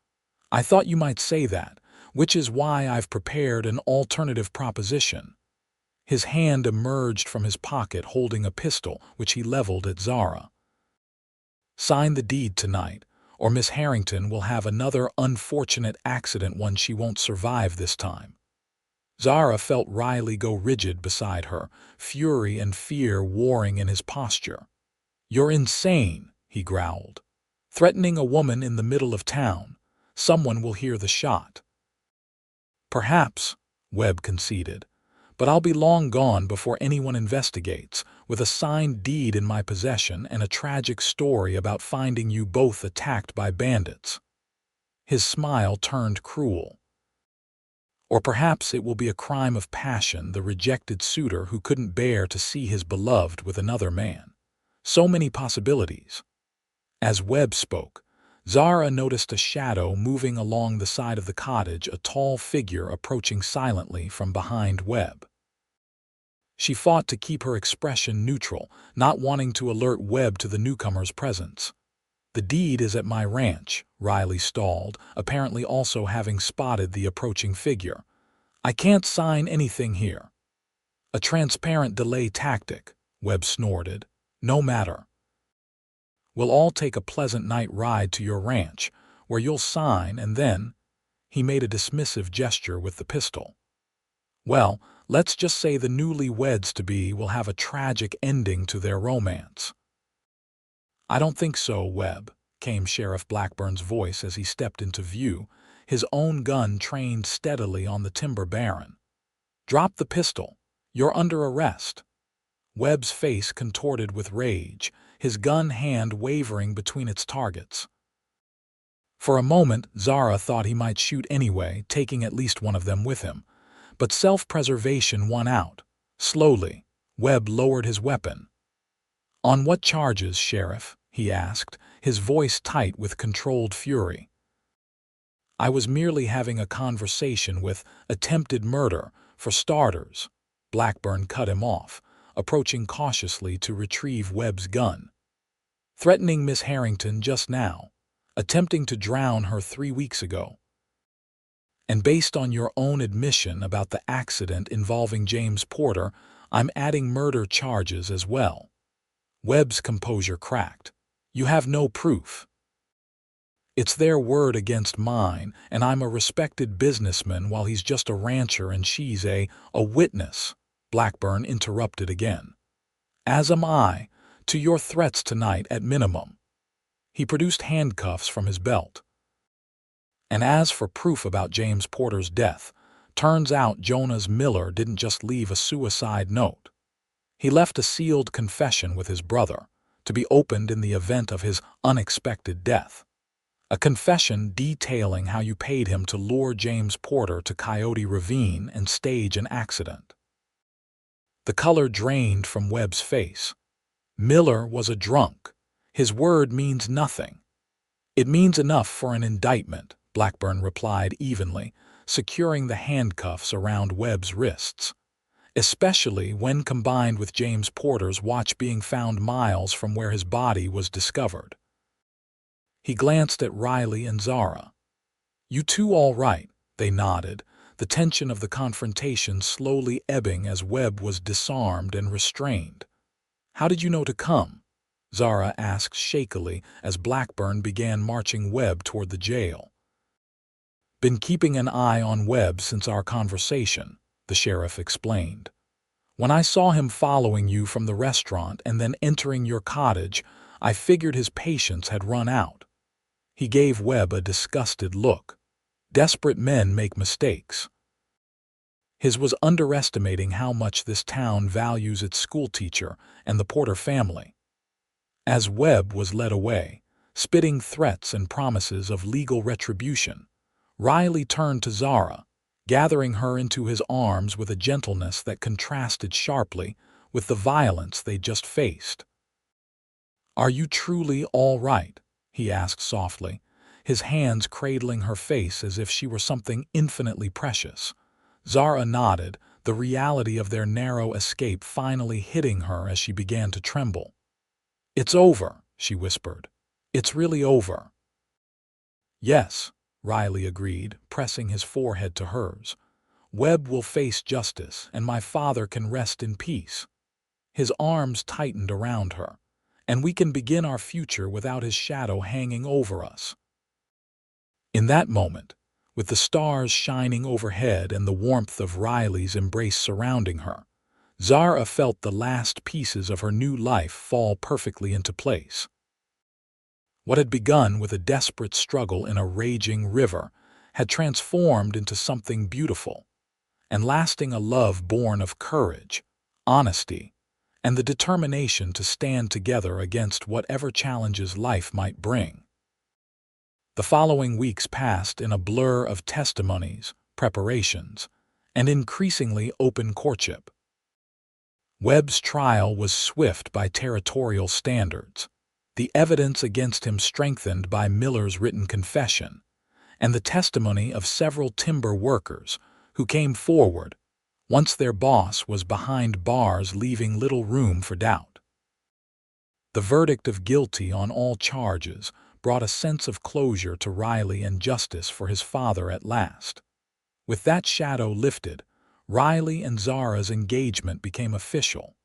I thought you might say that, which is why I've prepared an alternative proposition. His hand emerged from his pocket holding a pistol, which he leveled at Zara. Sign the deed tonight, or Miss Harrington will have another unfortunate accident, one she won't survive this time. Zara felt Riley go rigid beside her, fury and fear warring in his posture. You're insane, he growled. Threatening a woman in the middle of town. Someone will hear the shot. Perhaps, Webb conceded, but I'll be long gone before anyone investigates, with a signed deed in my possession and a tragic story about finding you both attacked by bandits. His smile turned cruel. Or perhaps it will be a crime of passion, the rejected suitor who couldn't bear to see his beloved with another man. So many possibilities. As Webb spoke, Zara noticed a shadow moving along the side of the cottage, a tall figure approaching silently from behind Webb. She fought to keep her expression neutral, not wanting to alert Webb to the newcomer's presence. The deed is at my ranch, Riley stalled, apparently also having spotted the approaching figure. I can't sign anything here. A transparent delay tactic, Webb snorted. No matter. We'll all take a pleasant night ride to your ranch, where you'll sign, and then, he made a dismissive gesture with the pistol. Well, let's just say the newlyweds-to-be will have a tragic ending to their romance. I don't think so, Webb, came Sheriff Blackburn's voice as he stepped into view, his own gun trained steadily on the timber baron. Drop the pistol. You're under arrest. Webb's face contorted with rage, his gun hand wavering between its targets. For a moment, Zara thought he might shoot anyway, taking at least one of them with him. But self-preservation won out. Slowly, Webb lowered his weapon. On what charges, Sheriff? He asked, his voice tight with controlled fury. I was merely having a conversation with attempted murder, for starters. Blackburn cut him off, approaching cautiously to retrieve Webb's gun. Threatening Miss Harrington just now, attempting to drown her 3 weeks ago. And based on your own admission about the accident involving James Porter, I'm adding murder charges as well. Webb's composure cracked. You have no proof. It's their word against mine, and I'm a respected businessman while he's just a rancher and she's a witness. Blackburn interrupted again. As am I, to your threats tonight at minimum. He produced handcuffs from his belt. And as for proof about James Porter's death, turns out Jonas Miller didn't just leave a suicide note. He left a sealed confession with his brother, to be opened in the event of his unexpected death. A confession detailing how you paid him to lure James Porter to Coyote Ravine and stage an accident. The color drained from Webb's face. Miller was a drunk. His word means nothing. It means enough for an indictment, Blackburn replied evenly, securing the handcuffs around Webb's wrists. Especially when combined with James Porter's watch being found miles from where his body was discovered. He glanced at Riley and Zara. You two all right? They nodded, the tension of the confrontation slowly ebbing as Webb was disarmed and restrained. How did you know to come? Zara asked shakily as Blackburn began marching Webb toward the jail. Been keeping an eye on Webb since our conversation, the sheriff explained. When I saw him following you from the restaurant and then entering your cottage, I figured his patience had run out. He gave Webb a disgusted look. Desperate men make mistakes. His was underestimating how much this town values its schoolteacher and the Porter family. As Webb was led away, spitting threats and promises of legal retribution, Riley turned to Zara, gathering her into his arms with a gentleness that contrasted sharply with the violence they'd just faced. Are you truly all right? He asked softly, his hands cradling her face as if she were something infinitely precious. Zara nodded, the reality of their narrow escape finally hitting her as she began to tremble. It's over, she whispered. "It's really over." "Yes," Riley agreed, pressing his forehead to hers. "Webb will face justice, and my father can rest in peace." His arms tightened around her, "and we can begin our future without his shadow hanging over us." In that moment, with the stars shining overhead and the warmth of Riley's embrace surrounding her, Zara felt the last pieces of her new life fall perfectly into place. What had begun with a desperate struggle in a raging river had transformed into something beautiful and lasting, a love born of courage, honesty, and the determination to stand together against whatever challenges life might bring. The following weeks passed in a blur of testimonies, preparations, and increasingly open courtship. Webb's trial was swift by territorial standards, the evidence against him strengthened by Miller's written confession, and the testimony of several timber workers who came forward once their boss was behind bars, leaving little room for doubt. The verdict of guilty on all charges brought a sense of closure to Riley and justice for his father at last. With that shadow lifted, Riley and Zara's engagement became official.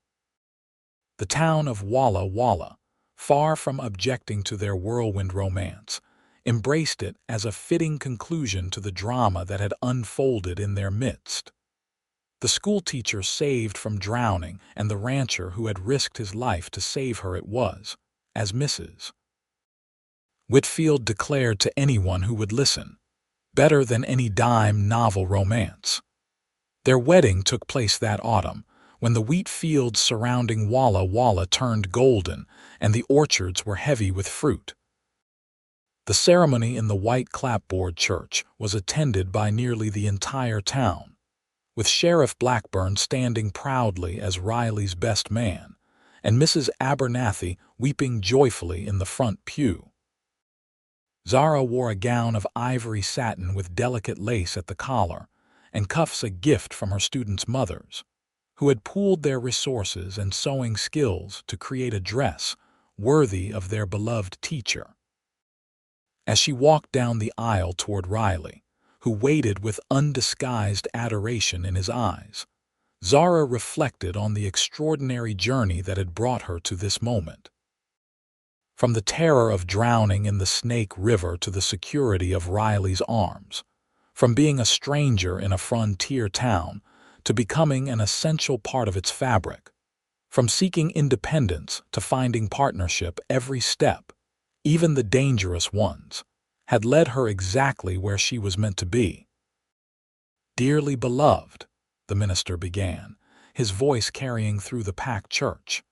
The town of Walla Walla, far from objecting to their whirlwind romance, embraced it as a fitting conclusion to the drama that had unfolded in their midst. The schoolteacher saved from drowning and the rancher who had risked his life to save her, it was, as Mrs. Whitfield declared to anyone who would listen, better than any dime novel romance. Their wedding took place that autumn, when the wheat fields surrounding Walla Walla turned golden and the orchards were heavy with fruit. The ceremony in the white clapboard church was attended by nearly the entire town, with Sheriff Blackburn standing proudly as Riley's best man, and Mrs. Abernathy weeping joyfully in the front pew. Zara wore a gown of ivory satin with delicate lace at the collar, and cuffs, a gift from her students' mothers, who had pooled their resources and sewing skills to create a dress worthy of their beloved teacher. As she walked down the aisle toward Riley, who waited with undisguised adoration in his eyes, Zara reflected on the extraordinary journey that had brought her to this moment. From the terror of drowning in the Snake River to the security of Riley's arms, from being a stranger in a frontier town to becoming an essential part of its fabric, from seeking independence to finding partnership, every step, even the dangerous ones, had led her exactly where she was meant to be. "Dearly beloved," the minister began, his voice carrying through the packed church,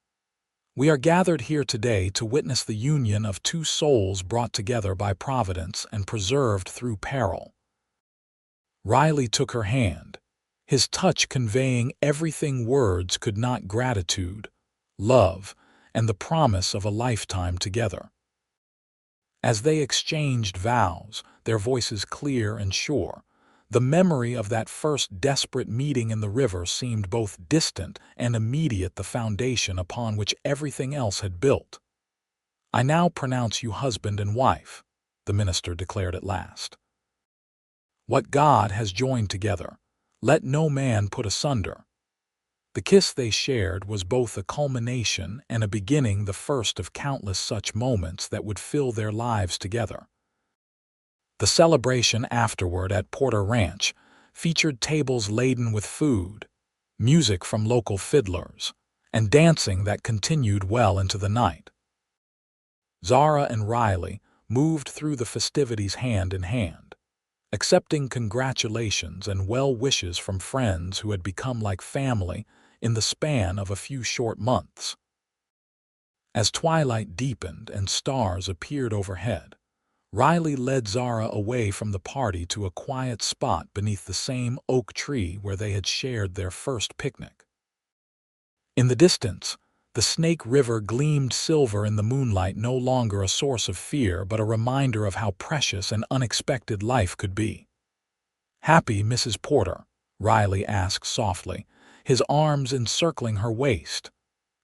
"we are gathered here today to witness the union of two souls brought together by providence and preserved through peril." Riley took her hand, his touch conveying everything words could not: gratitude, love, and the promise of a lifetime together. As they exchanged vows, their voices clear and sure, the memory of that first desperate meeting in the river seemed both distant and immediate, the foundation upon which everything else had built. "I now pronounce you husband and wife," the minister declared at last. "What God has joined together, let no man put asunder." The kiss they shared was both a culmination and a beginning, the first of countless such moments that would fill their lives together. The celebration afterward at Porter Ranch featured tables laden with food, music from local fiddlers, and dancing that continued well into the night. Zara and Riley moved through the festivities hand in hand, accepting congratulations and well wishes from friends who had become like family in the span of a few short months. As twilight deepened and stars appeared overhead, Riley led Zara away from the party to a quiet spot beneath the same oak tree where they had shared their first picnic. In the distance, the Snake River gleamed silver in the moonlight, no longer a source of fear but a reminder of how precious and unexpected life could be. "Happy, Mrs. Porter?" Riley asked softly, his arms encircling her waist.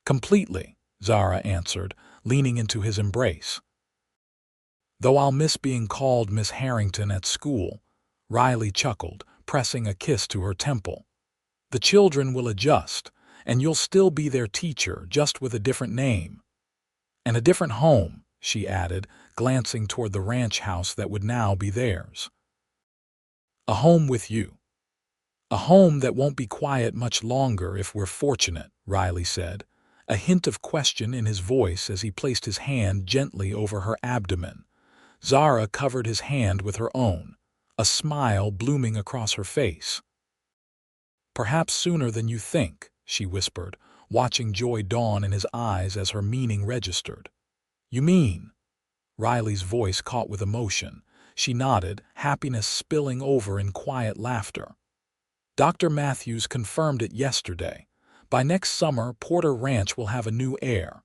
"Completely," Zara answered, leaning into his embrace. "Though I'll miss being called Miss Harrington at school," Riley chuckled, pressing a kiss to her temple. "The children will adjust, and you'll still be their teacher, just with a different name. And a different home," she added, glancing toward the ranch house that would now be theirs. "A home with you. A home that won't be quiet much longer if we're fortunate," Riley said, a hint of question in his voice as he placed his hand gently over her abdomen. Zara covered his hand with her own, a smile blooming across her face. "Perhaps sooner than you think," she whispered, watching joy dawn in his eyes as her meaning registered. "You mean?" Riley's voice caught with emotion. She nodded, happiness spilling over in quiet laughter. "Dr. Matthews confirmed it yesterday. By next summer, Porter Ranch will have a new heir."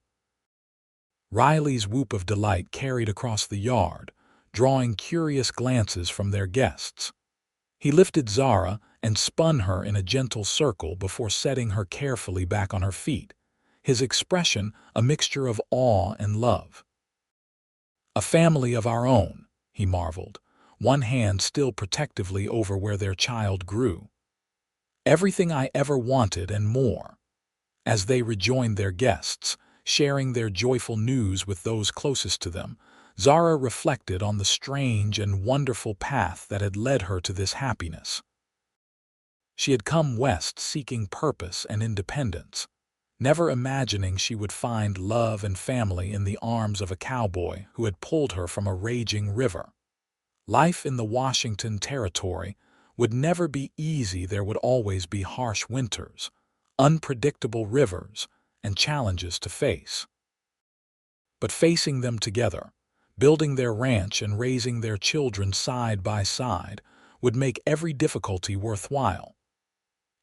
Riley's whoop of delight carried across the yard, drawing curious glances from their guests. He lifted Zara and spun her in a gentle circle before setting her carefully back on her feet, his expression a mixture of awe and love. "A family of our own," he marveled, one hand still protectively over where their child grew. "Everything I ever wanted and more." As they rejoined their guests, sharing their joyful news with those closest to them, Zara reflected on the strange and wonderful path that had led her to this happiness. She had come west seeking purpose and independence, never imagining she would find love and family in the arms of a cowboy who had pulled her from a raging river. Life in the Washington Territory would never be easy. There would always be harsh winters, unpredictable rivers, and challenges to face. But facing them together, building their ranch and raising their children side by side, would make every difficulty worthwhile.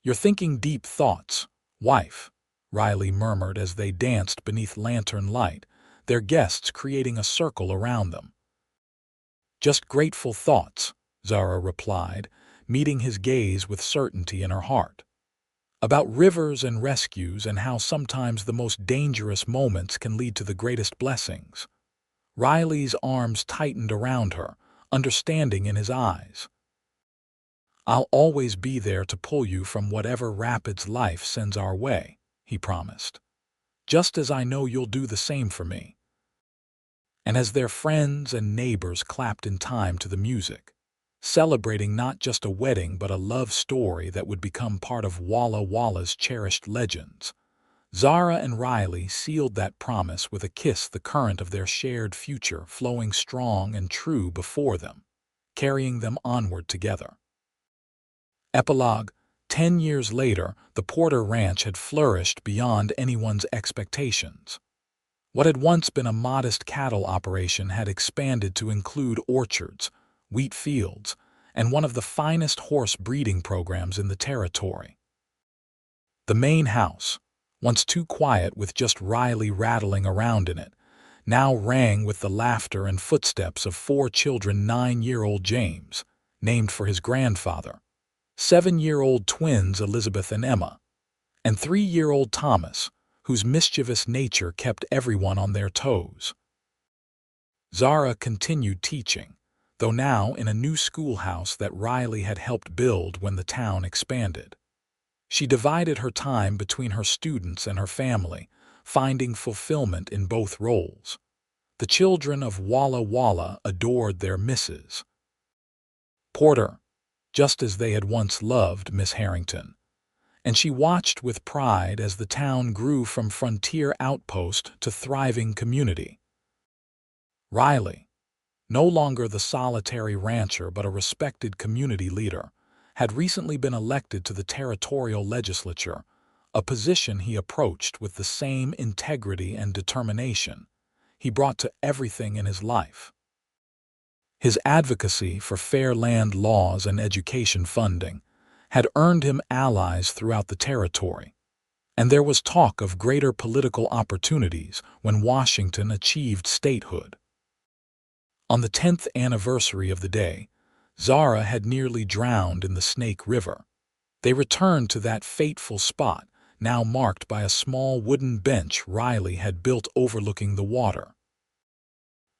"You're thinking deep thoughts, wife," Riley murmured as they danced beneath lantern light, their guests creating a circle around them. "Just grateful thoughts," Zara replied, meeting his gaze with certainty in her heart. "About rivers and rescues and how sometimes the most dangerous moments can lead to the greatest blessings." Riley's arms tightened around her, understanding in his eyes. "I'll always be there to pull you from whatever rapids life sends our way," he promised. "Just as I know you'll do the same for me." And as their friends and neighbors clapped in time to the music, celebrating not just a wedding but a love story that would become part of Walla Walla's cherished legends, Zara and Riley sealed that promise with a kiss, the current of their shared future flowing strong and true before them, carrying them onward together. Epilogue: 10 years later, the Porter Ranch had flourished beyond anyone's expectations. What had once been a modest cattle operation had expanded to include orchards, wheat fields, and one of the finest horse breeding programs in the territory. The main house, once too quiet with just Riley rattling around in it, now rang with the laughter and footsteps of 4 children: 9-year-old James, named for his grandfather, 7-year-old twins Elizabeth and Emma, and 3-year-old Thomas, whose mischievous nature kept everyone on their toes. Zara continued teaching, though now in a new schoolhouse that Riley had helped build when the town expanded. She divided her time between her students and her family, finding fulfillment in both roles. The children of Walla Walla adored their Mrs. Porter, just as they had once loved Miss Harrington, and she watched with pride as the town grew from frontier outpost to thriving community. Riley, no longer the solitary rancher but a respected community leader, had recently been elected to the territorial legislature, a position he approached with the same integrity and determination he brought to everything in his life. His advocacy for fair land laws and education funding had earned him allies throughout the territory, and there was talk of greater political opportunities when Washington achieved statehood. On the 10th anniversary of the day, Zara had nearly drowned in the Snake River. They returned to that fateful spot, now marked by a small wooden bench Riley had built overlooking the water.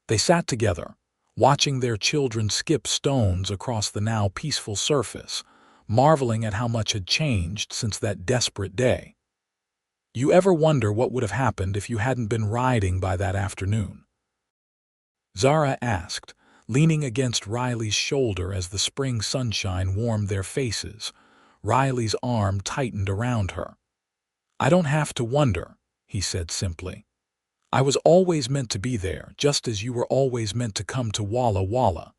They sat together, watching their children skip stones across the now peaceful surface, marveling at how much had changed since that desperate day. "You ever wonder what would have happened if you hadn't been riding by that afternoon?" Zara asked, leaning against Riley's shoulder as the spring sunshine warmed their faces. Riley's arm tightened around her. "I don't have to wonder," he said simply. "I was always meant to be there, just as you were always meant to come to Walla Walla."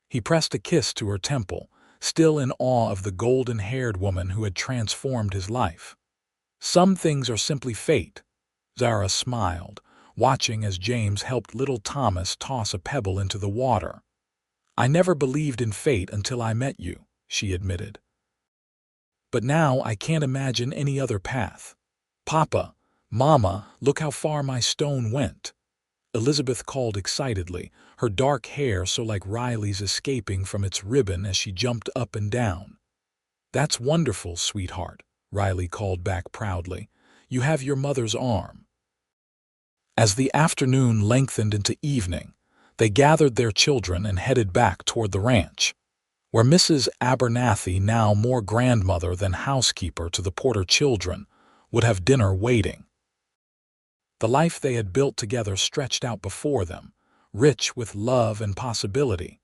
He pressed a kiss to her temple, still in awe of the golden-haired woman who had transformed his life. "Some things are simply fate," Zara smiled, watching as James helped little Thomas toss a pebble into the water. "I never believed in fate until I met you," she admitted. "But now I can't imagine any other path. Papa, Mama, look how far my stone went," Elizabeth called excitedly, her dark hair so like Riley's escaping from its ribbon as she jumped up and down. "That's wonderful, sweetheart," Riley called back proudly. "You have your mother's arm." As the afternoon lengthened into evening, they gathered their children and headed back toward the ranch, where Mrs. Abernathy, now more grandmother than housekeeper to the Porter children, would have dinner waiting. The life they had built together stretched out before them, rich with love and possibility.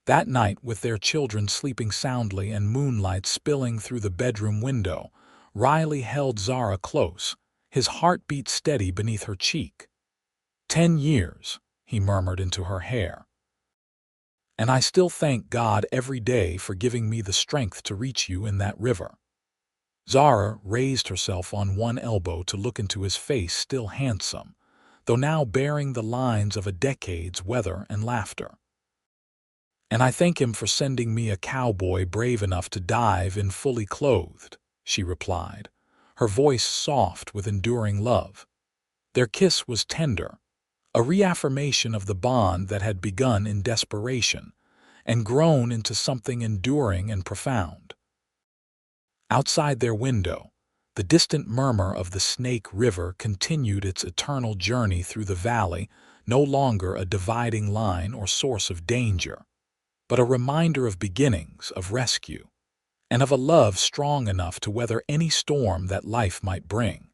That night, with their children sleeping soundly and moonlight spilling through the bedroom window, Riley held Zara close, his heartbeat steady beneath her cheek. 10 years, he murmured into her hair. "And I still thank God every day for giving me the strength to reach you in that river." Zara raised herself on one elbow to look into his face, still handsome, though now bearing the lines of a decade's weather and laughter. "And I thank him for sending me a cowboy brave enough to dive in fully clothed," she replied, her voice soft with enduring love. Their kiss was tender, a reaffirmation of the bond that had begun in desperation and grown into something enduring and profound. Outside their window, the distant murmur of the Snake River continued its eternal journey through the valley, no longer a dividing line or source of danger, but a reminder of beginnings, of rescue, and of a love strong enough to weather any storm that life might bring.